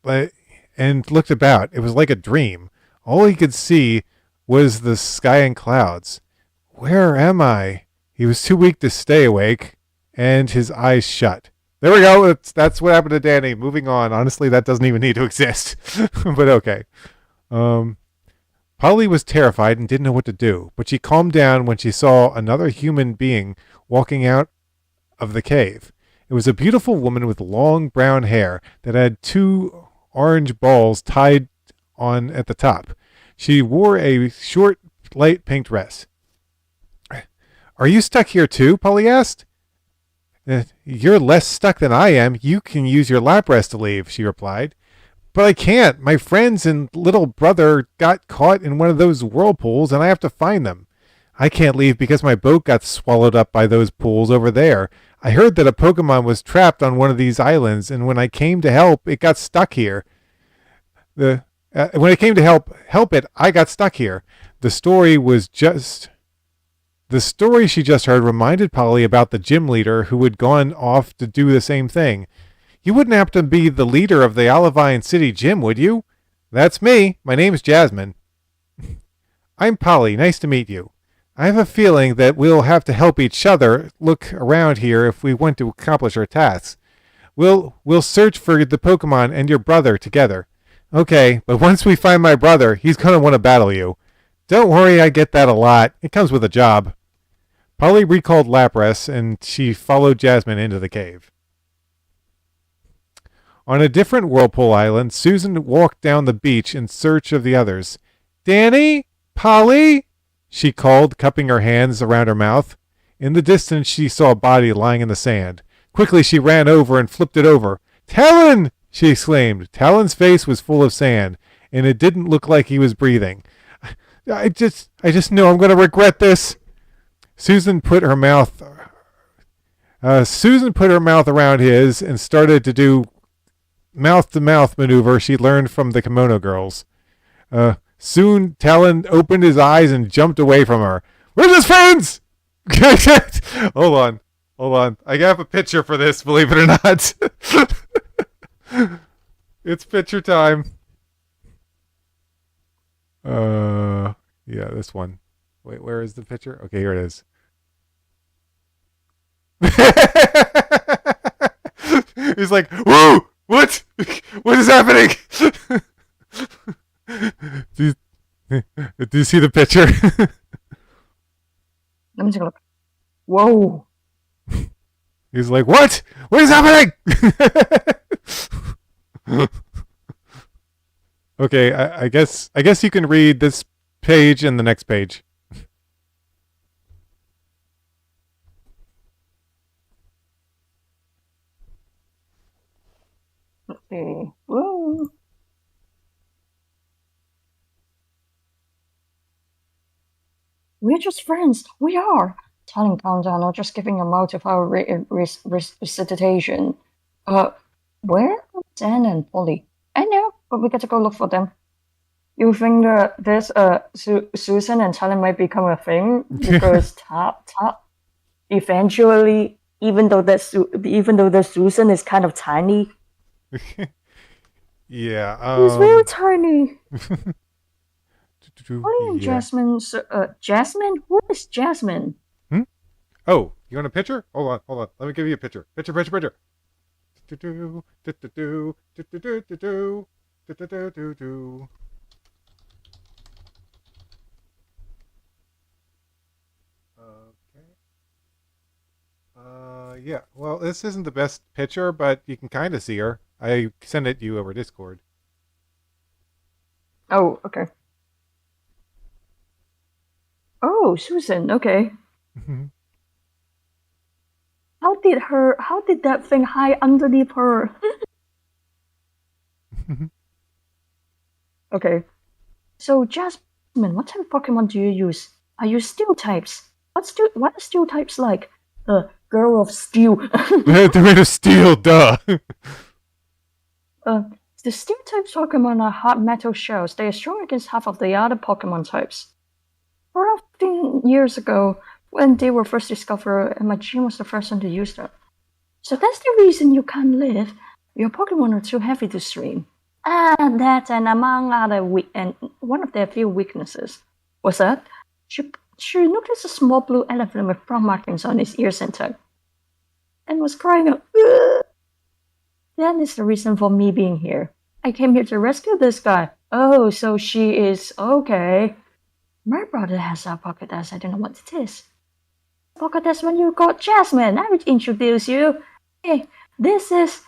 it was like a dream. All he could see was the sky and clouds. Where am I? He was too weak to stay awake, and his eyes shut. There we go. That's what happened to Danny. Moving on. Honestly, that doesn't even need to exist. But okay. Polly was terrified and didn't know what to do, but she calmed down when she saw another human being walking out of the cave. It was a beautiful woman with long brown hair that had 2 orange balls tied on at the top. She wore a short, light pink dress. Are you stuck here too? Polly asked. You're less stuck than I am. You can use your Lapras to leave, she replied. But I can't. My friends and little brother got caught in one of those whirlpools, and I have to find them. I can't leave because my boat got swallowed up by those pools over there. I heard that a Pokemon was trapped on one of these islands, and when I came to help, it got stuck here. When I came to help it, I got stuck here. The story she just heard reminded Polly about the gym leader who had gone off to do the same thing. You wouldn't happen to be the leader of the Olivine City Gym, would you? That's me. My name's Jasmine. I'm Polly. Nice to meet you. I have a feeling that we'll have to help each other look around here if we want to accomplish our tasks. We'll search for the Pokemon and your brother together. Okay, but once we find my brother, he's gonna want to battle you. Don't worry, I get that a lot. It comes with a job. Polly recalled Lapras, and she followed Jasmine into the cave. On a different Whirlpool Island, Susan walked down the beach in search of the others. Danny? Polly? She called, cupping her hands around her mouth. In the distance, she saw a body lying in the sand. Quickly, she ran over and flipped it over. Talon! She exclaimed. Talon's face was full of sand, and it didn't look like he was breathing. I just know I'm going to regret this. Susan put her mouth around his and started to do mouth-to-mouth maneuver she learned from the Kimono Girls. Soon, Talon opened his eyes and jumped away from her. Where's his friends? Hold on. I have a picture for this, believe it or not. It's picture time. Yeah, this one. Wait, where is the picture? Okay, here it is. He's like, whoa! What? What is happening? Do you see the picture? Let me take a look. Whoa. He's like, what? What is happening? Okay, I guess you can read this page and the next page. Let's see. Whoa. We're just friends. We are. Telling calm down or just giving a mouth of our recitation. Where are Dan and Polly? I know, but we got to go look for them. You think that this Susan and Talon might become a thing because eventually, even though the Susan is kind of tiny. Yeah, He's very tiny. Polly and yeah. Jasmine? Who is Jasmine? Oh, you want a picture? Hold on. Let me give you a picture. Picture. Okay. Yeah. Well, this isn't the best picture, but you can kind of see her. I sent it to you over Discord. Oh, okay. Oh, Susan. Okay. How did that thing hide underneath her? Okay. So, Jasmine, what type of Pokemon do you use? I use steel types. What are steel types like? Girl of steel. They're made of steel, duh. The steel type Pokemon are hard metal shells. They are strong against half of the other Pokemon types. 14 years ago, when they were first discovered, and my gym was the first one to use them. So that's the reason you can't live. Your Pokemon are too heavy to stream. That and among other and one of their few weaknesses was that she noticed a small blue elephant with brown markings on his ears and tongue, and was crying out. That is the reason for me being here. I came here to rescue this guy. Oh, so she is okay. My brother has a Pokédex. I don't know what it is. Pokédex when you got Jasmine. I will introduce you. Hey, this is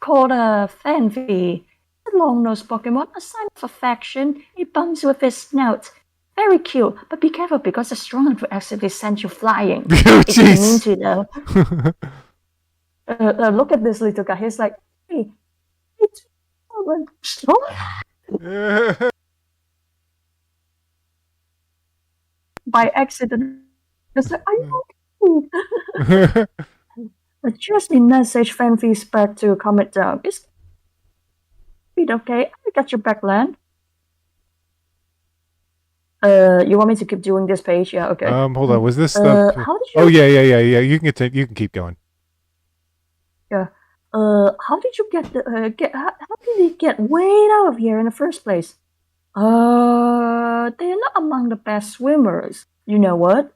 called a Fanfi. A long-nosed Pokemon, a sign of affection. It bumps with its snout. Very cute, but be careful because the strong one will accidentally send you flying. Oh, if you mean to, though. Look at this little guy. He's like, hey, it's strong. By accident. It's like, are you okay? But Jasmine message Fanfi's back to calm it down. Is it okay? I got your back, Land. You want me to keep doing this page? Yeah, okay. Hold on. Was this the? How did you? Oh yeah. You can keep going. Yeah. How did you get the how did you get way out of here in the first place? They're not among the best swimmers. You know what?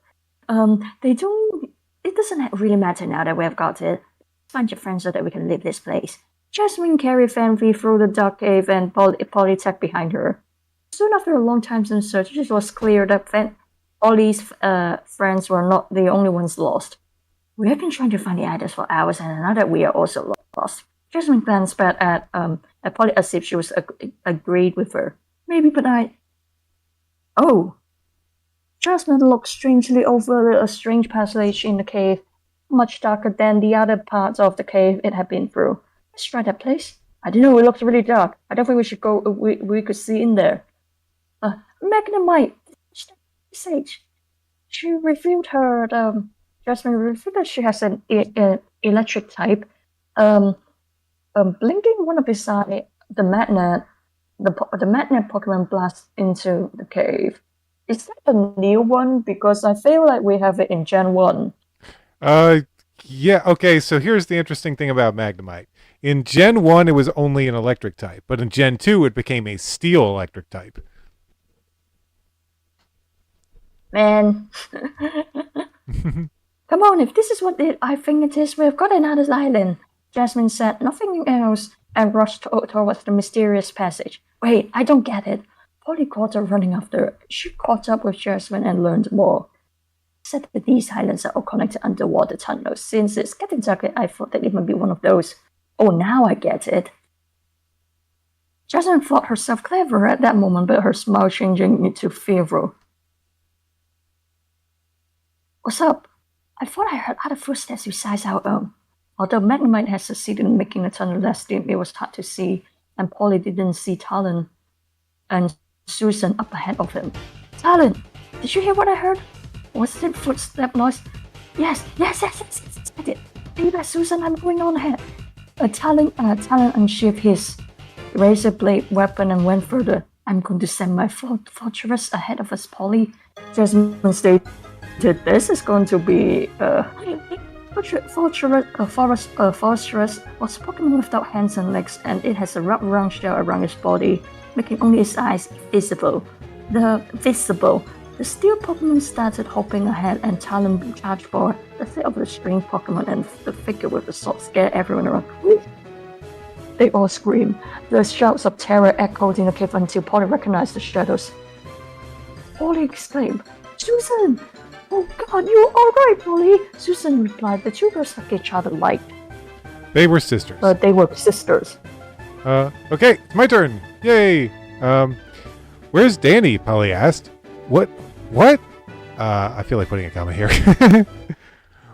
They don't. It doesn't really matter now that we've got it. Find your friends so that we can leave this place. Jasmine carried Fanvi through the dark cave and Polly tagged behind her. Soon after a long time in search, it was clear that Polly's friends were not the only ones lost. We have been trying to find the others for hours, and now that we are also lost. Jasmine glanced back at Polly as if she was agreed with her. Maybe, but Oh! Jasmine looked strangely over a strange passage in the cave, much darker than the other parts of the cave it had been through. Let's try that place. I didn't know it looked really dark. I don't think we should go. We could see in there. Magnemite sage. She revealed her. Jasmine revealed that she has an electric type. Blinking one of his eye, the magnet Pokemon blasts into the cave. Is that a new one? Because I feel like we have it in Gen 1. Yeah, okay, so here's the interesting thing about Magnemite. In Gen 1, it was only an electric type, but in Gen 2, it became a steel electric type. Man. Come on, if this is what I think it is, we've got another island. Jasmine said nothing else and rushed towards the mysterious passage. Wait, I don't get it. Polly caught her running after her. She caught up with Jasmine and learned more. Said that these islands are all connected underwater tunnels. Since it's getting darker, I thought that it might be one of those. Oh, now I get it. Jasmine thought herself clever at that moment, but her smile changing into fearful. What's up? I thought I heard other footsteps besides our own. Although Magnemite had succeeded in making the tunnel less dim, it was hard to see, and Polly didn't see Talon and Susan up ahead of him. Talon, did you hear what I heard? Was it footstep noise? Yes, I did. Be back, Susan, I'm going on ahead. Talon unsheathed his razor blade weapon and went further. I'm going to send my fortress ahead of us, Polly. Jasmine stated, this is going to be Fortress was Pokemon without hands and legs, and it has a wraparound shell around its body, making only its eyes visible. The steel Pokemon started hopping ahead, and Talon charged forward. The sight of the strange Pokemon and the figure with the sword scared everyone around. They all screamed. The shouts of terror echoed in the cave until Polly recognized the shadows. Polly exclaimed, Susan! Oh God, you're alright, Polly! Susan replied. The two girls looked at each other like They were sisters. They were sisters. Okay, it's my turn. Yay! Where's Danny? Polly asked. What? I feel like putting a comma here.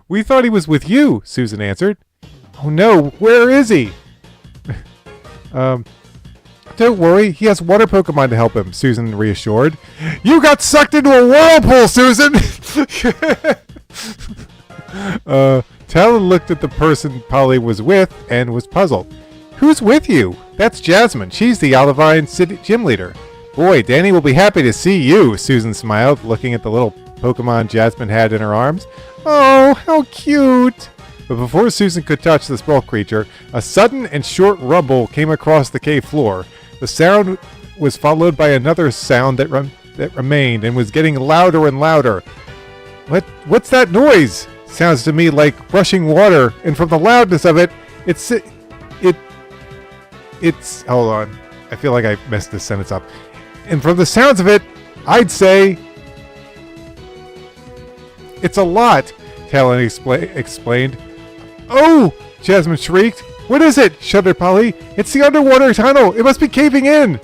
We thought he was with you, Susan answered. Oh no, where is he? Don't worry, he has water Pokemon to help him, Susan reassured. You got sucked into a whirlpool, Susan! Talon looked at the person Polly was with and was puzzled. Who's with you? That's Jasmine. She's the Olivine City gym leader. Boy, Danny will be happy to see you, Susan smiled, looking at the little Pokemon Jasmine had in her arms. Oh, how cute! But before Susan could touch the small creature, a sudden and short rumble came across the cave floor. The sound was followed by another sound that remained and was getting louder and louder. What's that noise? Sounds to me like rushing water, and from the loudness of it, it's hold on. I feel like I messed this sentence up. And from the sounds of it, I'd say it's a lot, Talon explained. Oh! Jasmine shrieked. What is it? Shuddered Polly. It's the underwater tunnel. It must be caving in.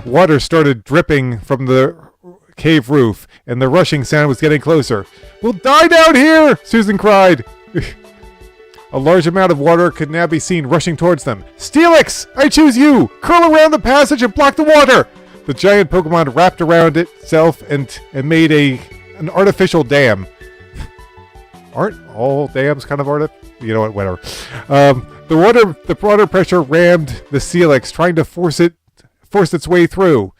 Water started dripping from the cave roof, and the rushing sound was getting closer. We'll die down here! Susan cried. A large amount of water could now be seen rushing towards them. Steelix! I choose you! Curl around the passage and block the water! The giant Pokemon wrapped around itself and made an artificial dam. Aren't all dams kind of artificial? You know what, whatever. The water pressure rammed the Steelix, trying to force its way through.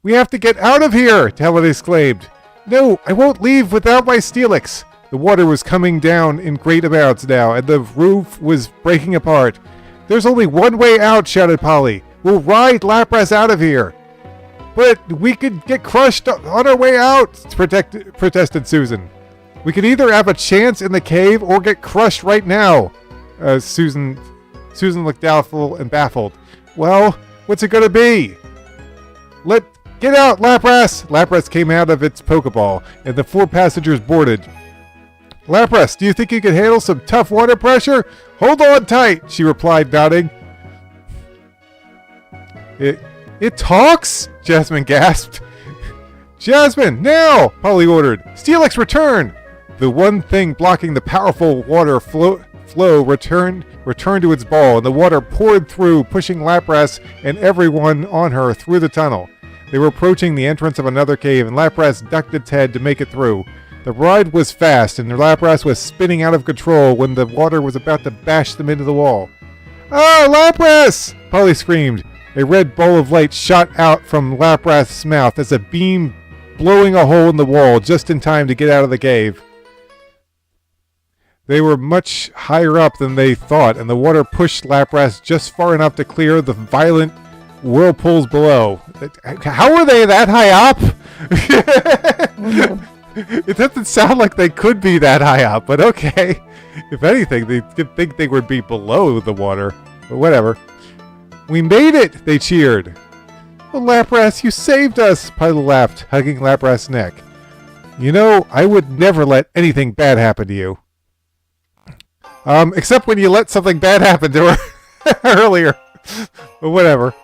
We have to get out of here, Talon exclaimed. No, I won't leave without my Steelix. The water was coming down in great amounts now, and the roof was breaking apart. There's only one way out, shouted Polly. We'll ride Lapras out of here. But we could get crushed on our way out, protested Susan. We could either have a chance in the cave or get crushed right now. Susan looked doubtful and baffled. Well, what's it gonna be? Get out, Lapras! Lapras came out of its Pokeball, and the 4 passengers boarded. Lapras, do you think you can handle some tough water pressure? Hold on tight, she replied, nodding. It talks? Jasmine gasped. Jasmine, now! Polly ordered. Steelix, return! The one thing blocking the powerful water flow returned to its ball, and the water poured through, pushing Lapras and everyone on her through the tunnel. They were approaching the entrance of another cave, and Lapras ducked its head to make it through. The ride was fast, and Lapras was spinning out of control when the water was about to bash them into the wall. Oh, Lapras! Polly screamed. A red ball of light shot out from Lapras' mouth as a beam blowing a hole in the wall just in time to get out of the cave. They were much higher up than they thought, and the water pushed Lapras just far enough to clear the violent whirlpools below. How were they that high up? It doesn't sound like they could be that high up, but okay. If anything, they'd think they would be below the water. But whatever. We made it! They cheered. Oh, Lapras, you saved us! Polly laughed, hugging Lapras' neck. You know, I would never let anything bad happen to you. Except when you let something bad happen to her earlier. But whatever.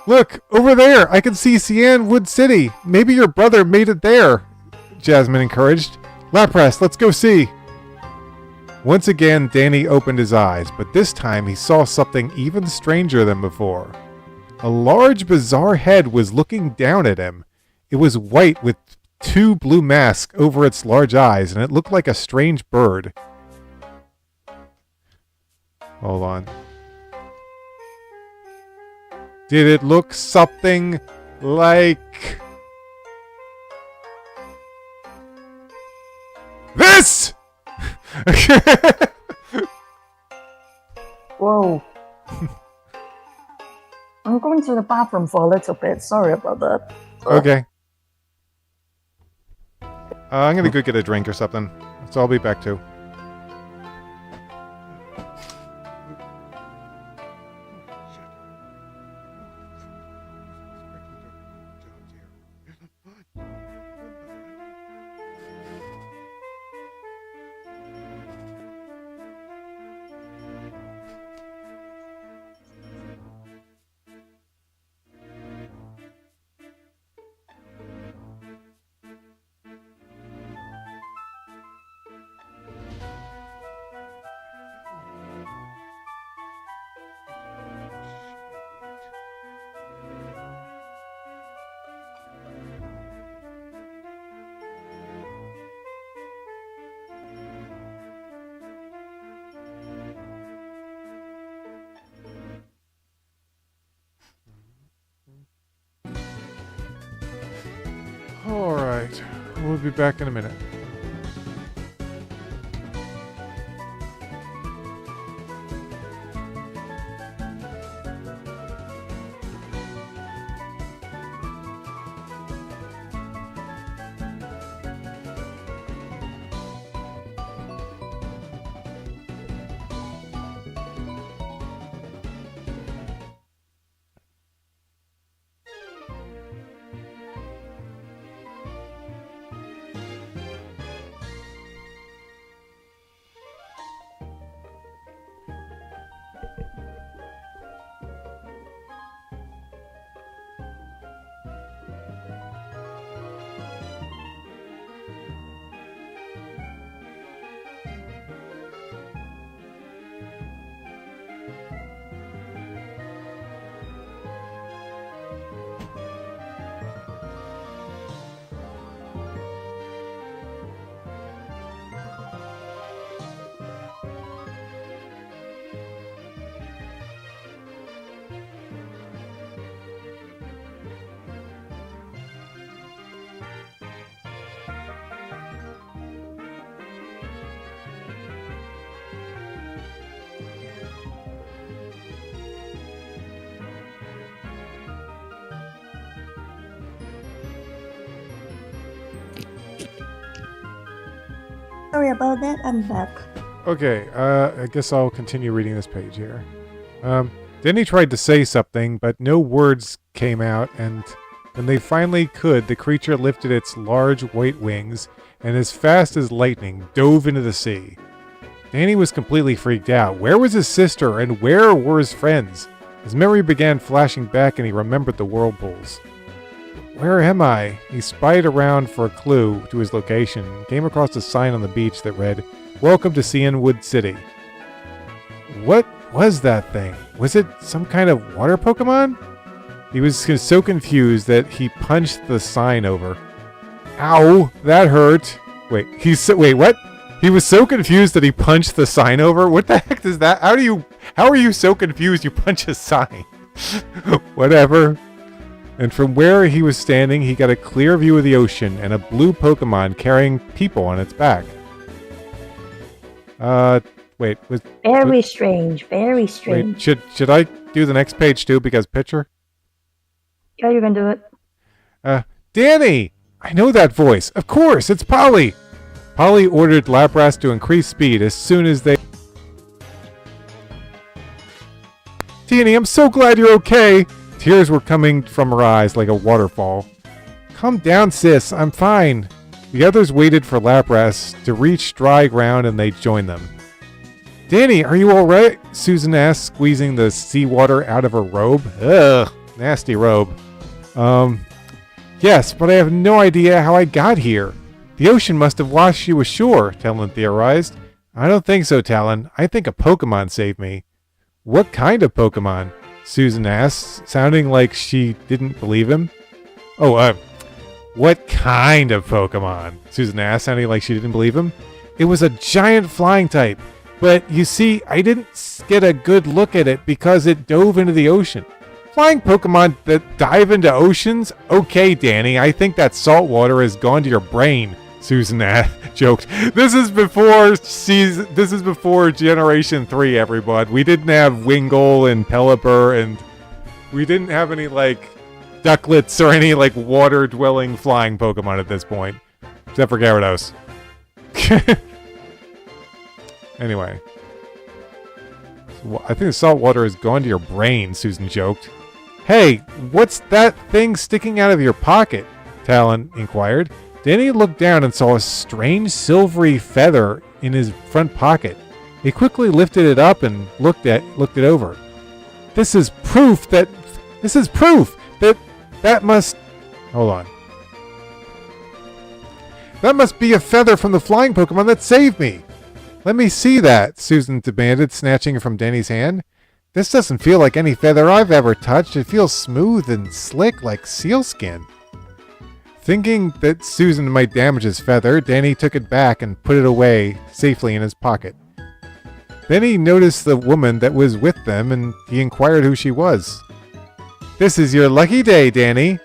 Look, over there, I can see Cian Wood City. Maybe your brother made it there, Jasmine encouraged. Lapras, let's go see. Once again, Danny opened his eyes, but this time he saw something even stranger than before. A large, bizarre head was looking down at him. It was white with 2 blue masks over its large eyes, and it looked like a strange bird. Hold on. Did it look something like this? Whoa. I'm going to the bathroom for a little bit. Sorry about that. Okay. I'm gonna go get a drink or something. So I'll be back too. Alright, we'll be back in a minute. Sorry about that, I'm back. Okay, I guess I'll continue reading this page here. Then he tried to say something, but no words came out, and when they finally could, the creature lifted its large white wings and as fast as lightning dove into the sea. Danny was completely freaked out. Where was his sister, and where were his friends? His memory began flashing back and he remembered the whirlpools. Where am I? He spied around for a clue to his location and came across a sign on the beach that read, "Welcome to Cianwood City." What was that thing? Was it some kind of water Pokemon? He was so confused that he punched the sign over. Ow, that hurt. Wait, what? He was so confused that he punched the sign over? What the heck is that? How are you so confused you punch a sign? Whatever. And from where he was standing, he got a clear view of the ocean and a blue Pokemon carrying people on its back. Wait, Very strange, very strange. Wait, should I do the next page too? Because picture? Yeah, you can do it. Danny! I know that voice. Of course, it's Polly. Polly ordered Lapras to increase speed as soon as they... Danny, I'm so glad you're okay. Tears were coming from her eyes like a waterfall. Calm down, sis. I'm fine. The others waited for Lapras to reach dry ground and they joined them. Danny, are you alright? Susan asked, squeezing the seawater out of her robe. Ugh, nasty robe. Yes, but I have no idea how I got here. The ocean must have washed you ashore, Talon theorized. I don't think so, Talon. I think a Pokemon saved me. What kind of Pokemon? Susan asked, sounding like she didn't believe him. What kind of Pokemon? Susan asked, sounding like she didn't believe him. It was a giant flying type. But you see, I didn't get a good look at it because it dove into the ocean. Flying Pokemon that dive into oceans? Okay, Danny, I think that salt water has gone to your brain, Susan joked. This is before Generation 3, everyone. We didn't have Wingull and Pelipper, and we didn't have any, ducklets or any, water-dwelling flying Pokemon at this point. Except for Gyarados. Anyway. I think the salt water has gone to your brain, Susan joked. Hey, what's that thing sticking out of your pocket? Talon inquired. Danny looked down and saw a strange silvery feather in his front pocket. He quickly lifted it up and looked it over. This is proof that must... Hold on. That must be a feather from the flying Pokemon that saved me. Let me see that, Susan demanded, snatching it from Danny's hand. This doesn't feel like any feather I've ever touched. It feels smooth and slick like sealskin. Thinking that Susan might damage his feather, Danny took it back and put it away safely in his pocket. Then he noticed the woman that was with them and he inquired who she was. This is your lucky day, Danny.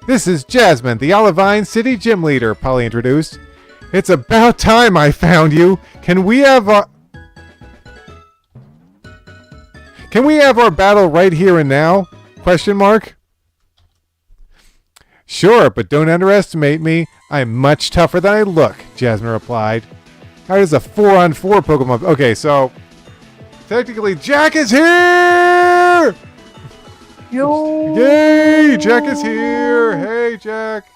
This is Jasmine, the Olivine City Gym Leader, Polly introduced. It's about time I found you. Can we have our battle right here and now? Question mark. Sure, but don't underestimate me. I'm much tougher than I look, Jasmine replied. How does a 4-on-4 Pokemon... Okay, so... Technically, Jack is here! Yo! Yay! Jack is here! Hey, Jack!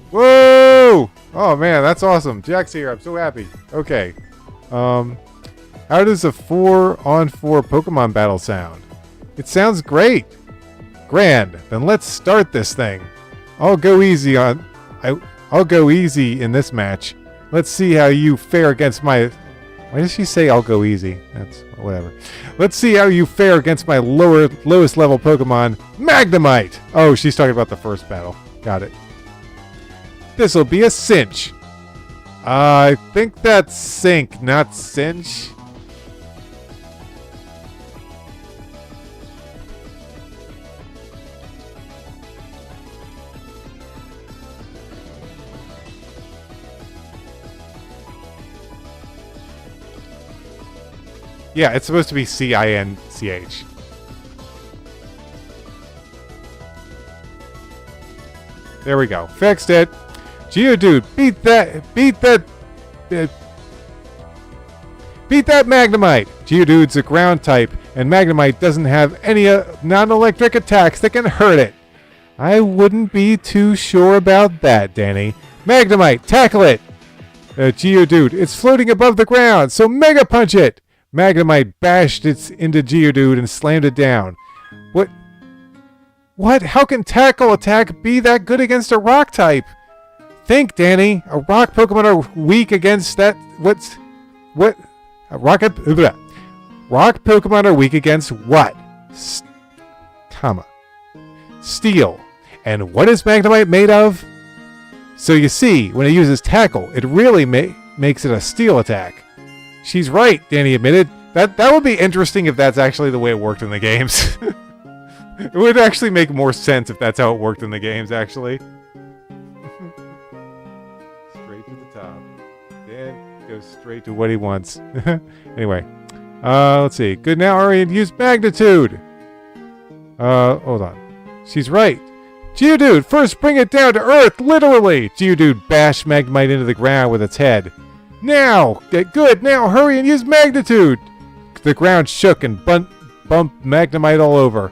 Whoa! Oh, man, that's awesome. Jack's here. I'm so happy. Okay. How does a 4-on-4 Pokemon battle sound? It sounds great. Grand. Then let's start this thing. I'll go easy in this match. Let's see how you fare against my... Why does she say I'll go easy? That's whatever. Let's see how you fare against my lowest level Pokemon, Magnemite. Oh, she's talking about the first battle. Got it. This'll be a cinch. I think that's sink, not cinch. Yeah, it's supposed to be C-I-N-C-H. There we go. Fixed it. Geodude, beat Beat that Magnemite! Geodude's a ground type, and Magnemite doesn't have any non-electric attacks that can hurt it. I wouldn't be too sure about that, Danny. Magnemite, tackle it! Geodude, it's floating above the ground, so Mega Punch it! Magnemite bashed it into Geodude and slammed it down. What? What? How can Tackle Attack be that good against a rock type? Think, Danny. A rock Pokemon are weak against that. What? Rock Pokemon are weak against what? Steel. And what is Magnemite made of? So you see, when it uses Tackle, it really makes it a steel attack. She's right, Danny admitted. That would be interesting if that's actually the way it worked in the games. It would actually make more sense if that's how it worked in the games, actually. Straight to the top. Dan goes straight to what he wants. Anyway. Let's see. Good now, Arian. Use Magnitude. Hold on. She's right. Geodude, first bring it down to Earth, literally! Geodude bashed Magnemite into the ground with its head. Now! Get good! Now hurry and use Magnitude! The ground shook and bumped Magnemite all over.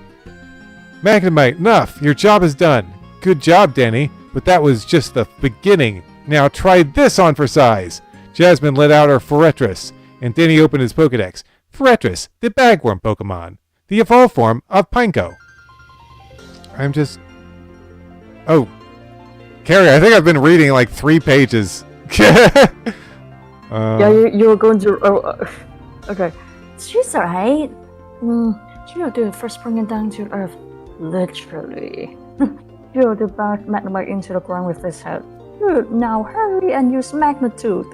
Magnemite, enough! Your job is done. Good job, Danny, but that was just the beginning. Now try this on for size. Jasmine let out her Forretress, and Danny opened his Pokedex. Forretress, the bagworm Pokemon. The evolved form of Pineco. I'm just... Oh. Carrie, I think I've been reading like 3 pages. Yeah, you were going to... okay. She's alright. Geodude first bring it down to Earth. Literally. Geodude bashed Magnemite into the ground with his head. Good, now hurry and use Magnitude.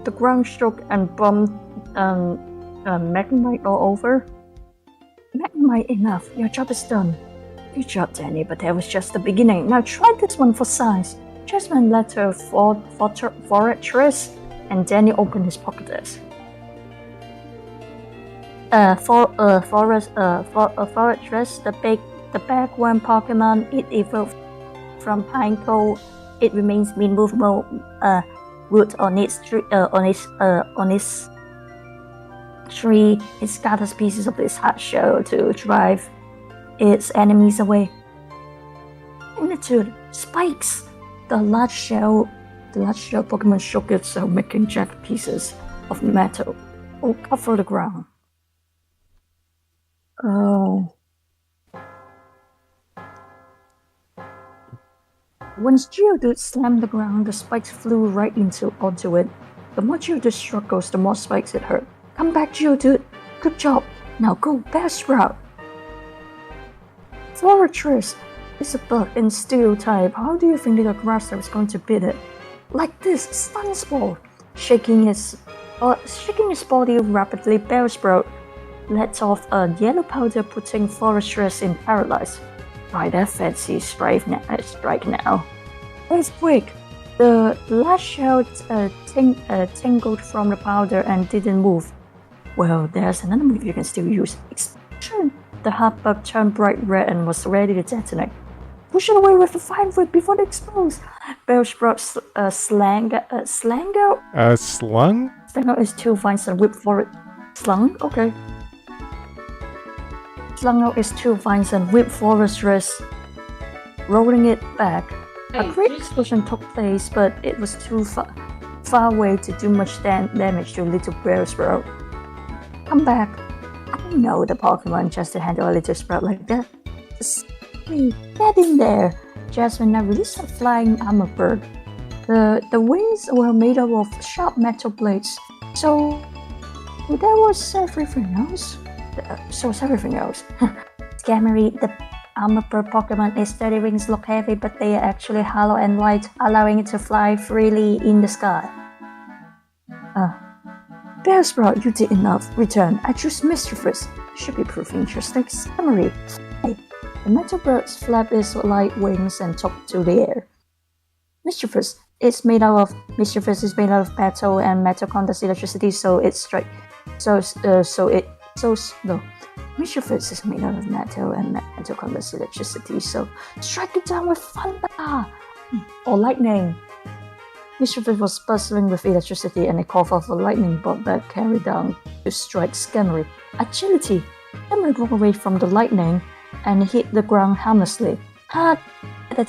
The ground shook and bumped Magnemite all over. Magnemite, enough. Your job is done. Good job, Danny, but that was just the beginning. Now try this one for size. Jasmine let her Forretress, and Danny opened his Pokédex. Forretress, the bagworm Pokemon, it evolved from Pineco. It remains immovable wood on its tree. It scatters pieces of its hard shell to drive its enemies away. Magnitude, spikes! The large shell Pokemon shook itself, making jagged pieces of metal all cover the ground. Oh. Once Geodude slammed the ground, the spikes flew right onto it. The more Geodude struggles, the more spikes it hurt. Come back, Geodude! Good job! Now go best route! Forretress is a bug and steel type. How do you think the grass type is going to beat it? Like this, Stun Spore! Shaking his body rapidly, Bellsprout lets off a yellow powder, putting Forretress in paralyzed. Try that fancy strike now. Earthquake! The last shell tingled from the powder and didn't move. Well, there's another move you can still use. Explosion! The hot bug turned bright red and was ready to detonate. Push it away with the fine wood before it explodes. Bellsprout slung? Slang out his 2 vines and whipped for it. Slung? Okay. Slung out his 2 vines and whipped Forretress, rolling it back. A great explosion took place, but it was too far away to do much damage to little Bellsprout. Come back. I know the Pokemon just to handle a little sprout like that. Just get in there. Jasmine now released a flying armor bird. The wings were made up of sharp metal blades. So there was everything else. Scammery, the armor bird Pokemon, its steady wings look heavy, but they are actually hollow and light, allowing it to fly freely in the sky. Bellsprout, you did enough. Return. I choose Mischievous. Should be proof interesting. Summary. Hey, the metal birds flap its light wings and took to the air. Mischievous is made out of metal and metal conducts electricity, so it strike. Mischievous is made out of metal and metal conducts electricity, so strike it down with thunder or lightning. Mischievous was bustling with electricity and a cough of a lightning bolt that carried down to strike Scammary. Agility! Scammary broke away from the lightning and hit the ground harmlessly. That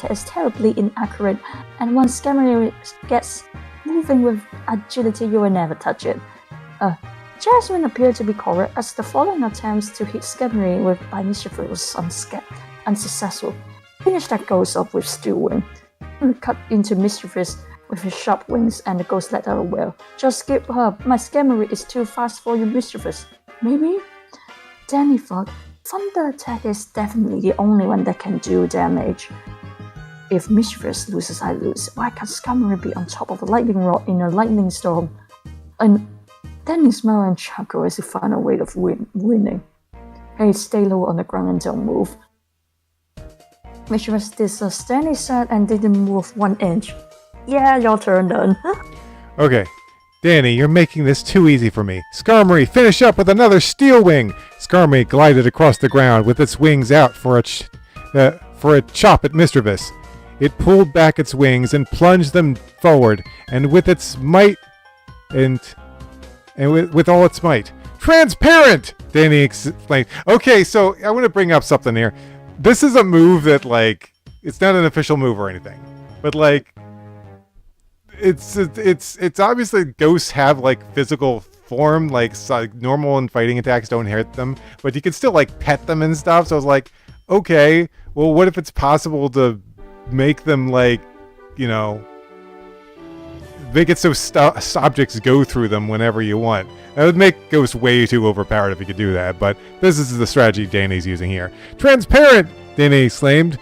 is terribly inaccurate, and once Scammary gets moving with agility, you will never touch it. Jasmine appeared to be correct, as the following attempts to hit Scammary by Mischievous was unsuccessful. Finish that ghost up with Steel Wing. He cut into Mischievous with his sharp wings, and the ghost let out a wail. Just skip her. My Scammary is too fast for you, Mischievous. Maybe? Danny thought, Thunder Attack is definitely the only one that can do damage. If Mischievous loses, I lose. Why can't Scammary be on top of a lightning rod in a lightning storm? And then he smiled and chuckled as he found a way of winning. Hey, stay low on the ground and don't move. Mischievous did so Danny said and didn't move 1 inch. Yeah, your turn then. Okay. Danny, you're making this too easy for me. Skarmory, finish up with another Steel Wing! Skarmory glided across the ground with its wings out for a chop at Mischievous. It pulled back its wings and plunged them forward, and with its might with all its might. Transparent! Danny explained. Okay, so I want to bring up something here. This is a move that, like, it's not an official move or anything, but like, it's obviously ghosts have like physical form, like normal and fighting attacks don't hurt them, but you can still like pet them and stuff. So I was like, okay, well, what if it's possible to make them like, you know, make it so objects go through them whenever you want? That would make ghosts way too overpowered if you could do that, but this is the strategy Danny's using here. Transparent! Danny exclaimed.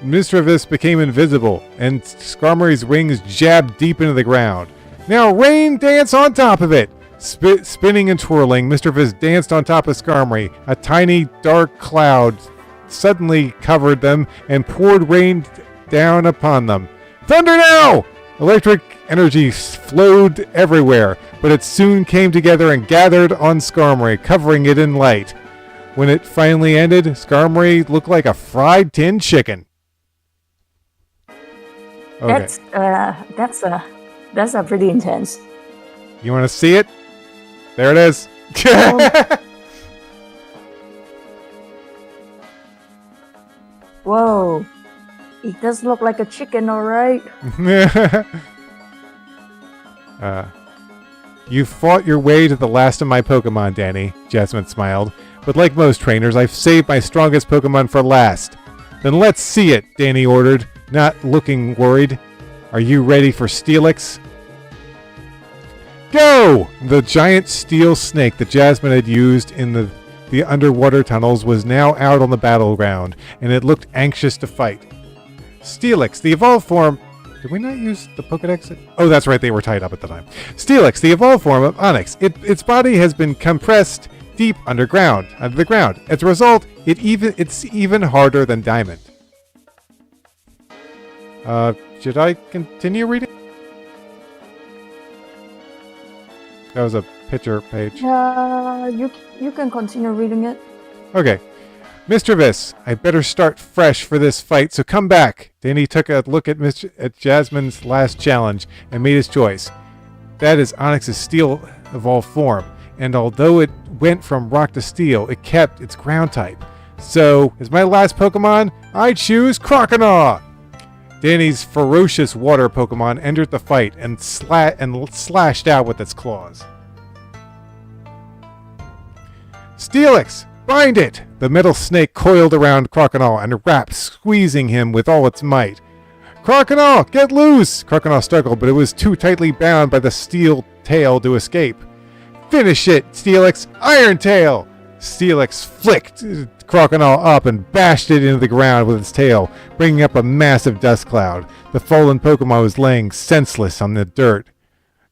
Mischievous became invisible, and Skarmory's wings jabbed deep into the ground. Now rain dance on top of it! Spinning and twirling, Mischievous danced on top of Skarmory. A tiny, dark cloud suddenly covered them and poured rain down upon them. Thunder now! Electric energy flowed everywhere, but it soon came together and gathered on Skarmory, covering it in light. When it finally ended, Skarmory looked like a fried tin chicken. Okay. That's pretty intense. You want to see it? There it is. Whoa. It does look like a chicken, alright? You fought your way to the last of my Pokemon, Danny, Jasmine smiled. But like most trainers, I've saved my strongest Pokemon for last. Then let's see it, Danny ordered, not looking worried. Are you ready for Steelix? Go! The giant steel snake that Jasmine had used in the underwater tunnels was now out on the battleground, and it looked anxious to fight. Steelix, the evolved form... Did we not use the Pokedex? Oh, that's right, they were tied up at the time. Steelix, the evolved form of Onix. Its body has been compressed deep under the ground. As a result, it's even harder than Diamond. Should I continue reading? That was a picture page. You can continue reading it. Okay. Mischievous, I better start fresh for this fight, so come back. Danny took a look at Jasmine's last challenge and made his choice. That is Onix's steel evolved form, and although it went from rock to steel, it kept its ground type. So, as my last Pokemon, I choose Croconaw! Danny's ferocious water Pokemon entered the fight and slashed out with its claws. Steelix! Bind it! The metal snake coiled around Croconaw and wrapped, squeezing him with all its might. Croconaw, get loose! Croconaw struggled, but it was too tightly bound by the steel tail to escape. Finish it, Steelix! Iron Tail! Steelix flicked Croconaw up and bashed it into the ground with its tail, bringing up a massive dust cloud. The fallen Pokemon was laying senseless on the dirt.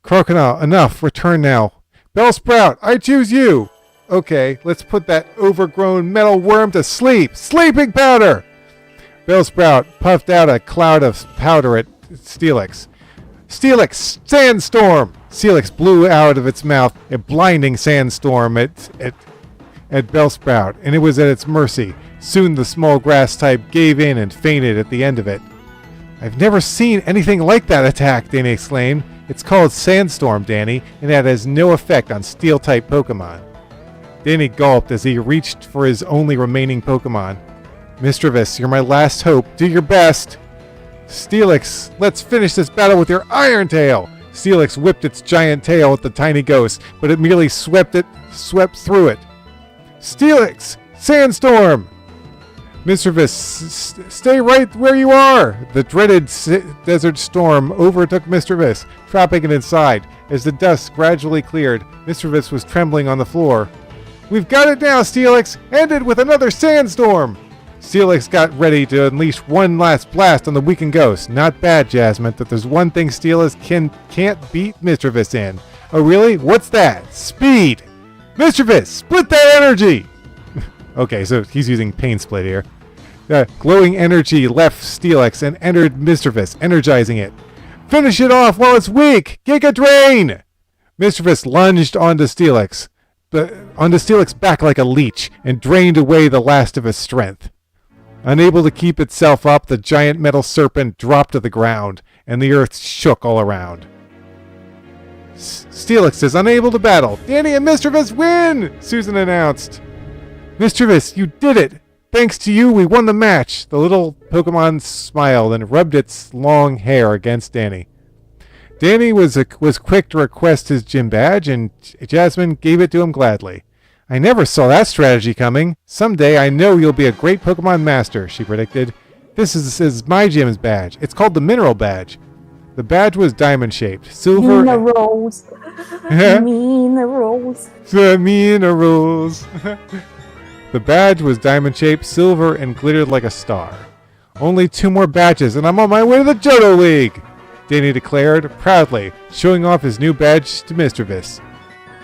Croconaw, enough! Return now! Bellsprout, I choose you! Okay, let's put that overgrown metal worm to sleep! Sleeping powder! Bellsprout puffed out a cloud of powder at Steelix. Steelix, sandstorm! Steelix blew out of its mouth a blinding sandstorm at Bellsprout, and it was at its mercy. Soon the small grass type gave in and fainted at the end of it. I've never seen anything like that attack, Danny exclaimed. It's called Sandstorm, Danny, and that has no effect on Steel-type Pokemon. Danny gulped as he reached for his only remaining Pokemon. Mischievous, you're my last hope. Do your best! Steelix, let's finish this battle with your Iron Tail! Steelix whipped its giant tail at the tiny ghost, but it merely swept through it. Steelix! Sandstorm! Mischievous, stay right where you are! The dreaded desert storm overtook Mischievous, trapping it inside. As the dust gradually cleared, Mischievous was trembling on the floor. We've got it now, Steelix! End it with another sandstorm! Steelix got ready to unleash one last blast on the weakened ghost. Not bad, Jasmine, but there's one thing Steelix can't beat Mischievous in. Oh really? What's that? Speed! Mischievous, split that energy! Okay, so he's using Pain Split here. The glowing energy left Steelix and entered Mischievous, energizing it. Finish it off while it's weak! Giga Drain! Mischievous lunged onto Steelix back like a leech and drained away the last of his strength. Unable to keep itself up, the giant metal serpent dropped to the ground, and the earth shook all around. Steelix is unable to battle. Danny and Mischievous win! Susan announced. Mischievous, you did it! Thanks to you, we won the match! The little Pokemon smiled and rubbed its long hair against Danny. Danny was quick to request his gym badge, and Jasmine gave it to him gladly. I never saw that strategy coming. Someday I know you'll be a great Pokemon master, she predicted. This is my gym's badge. It's called the Mineral Badge. The badge was diamond-shaped, silver... Minerals. Minerals. The minerals. The badge was diamond-shaped, silver, and glittered like a star. Only 2 more badges, and I'm on my way to the Johto League! Danny declared, proudly, showing off his new badge to Mischievous.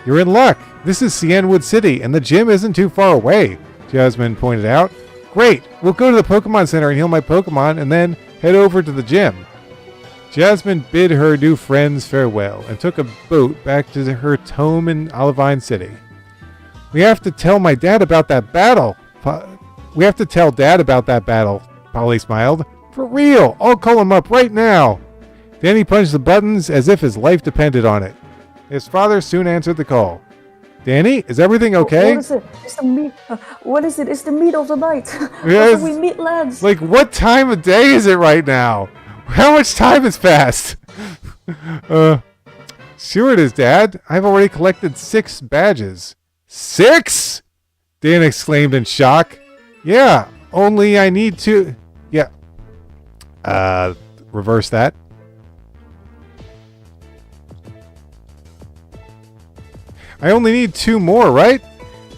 You're in luck. This is Cianwood City, and the gym isn't too far away, Jasmine pointed out. Great! We'll go to the Pokemon Center and heal my Pokemon, and then head over to the gym. Jasmine bid her new friends farewell, and took a boat back to her home in Olivine City. We have to tell my dad about that battle. Polly smiled. For real! I'll call him up right now. Danny punched the buttons as if his life depended on it. His father soon answered the call. Danny, is everything okay? What is it? It's the meat. What is it? It's the meat of the night. Yes. What do we meet, lads? Like, what time of day is it right now? How much time has passed? Sure it is, Dad. I've already collected 6 badges. 6? Dan exclaimed in shock. Yeah, only I need to... Yeah. Reverse that. I only need 2 more, right?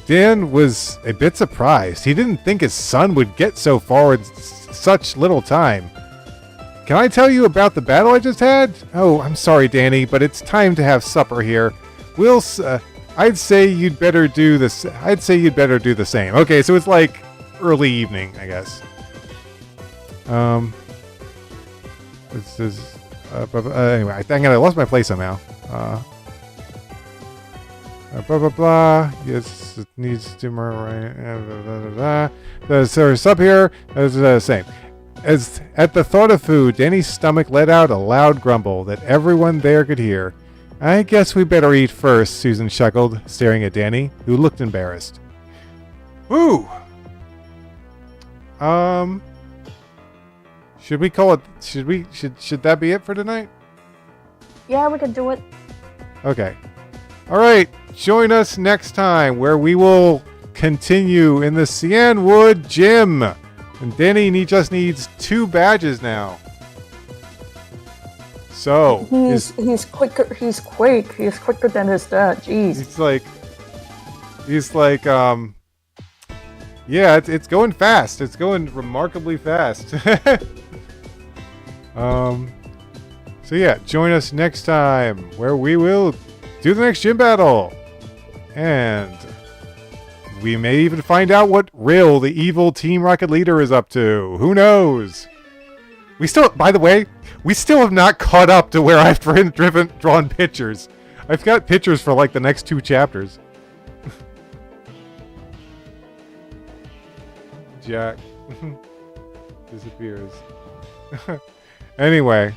Dan was a bit surprised. He didn't think his son would get so far in such little time. Can I tell you about the battle I just had? Oh, I'm sorry, Danny, but it's time to have supper here. I'd say you'd better do this. I'd say you'd better do the same. Okay, so it's like early evening, I guess. This is anyway. I think I lost my place somehow. Blah blah blah. Yes, it needs to more right. So it's up here. It's the same. As at the thought of food, Danny's stomach let out a loud grumble that everyone there could hear. I guess we better eat first, Susan chuckled, staring at Danny, who looked embarrassed. Ooh. Should we call it? Should that be it for tonight? Yeah, we can do it. Okay. All right. Join us next time where we will continue in the Cianwood Gym. And Danny just needs 2 badges now. So he's quicker. He's quick. He's quicker than his dad. Jeez. He's like yeah, it's going fast. It's going remarkably fast. So yeah, join us next time where we will do the next gym battle. And we may even find out what Rill, the evil Team Rocket leader, is up to. Who knows? By the way, we still have not caught up to where I've drawn pictures. I've got pictures for like the next 2 chapters. Jack disappears. Anyway,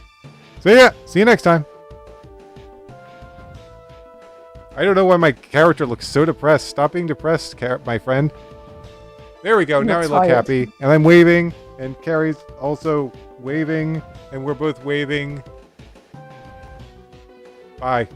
so yeah, see you next time. I don't know why my character looks so depressed. Stop being depressed, my friend. There we go. I'm Now I not look tired. happy. And I'm waving. And Carrie's also waving. And we're both waving. Bye.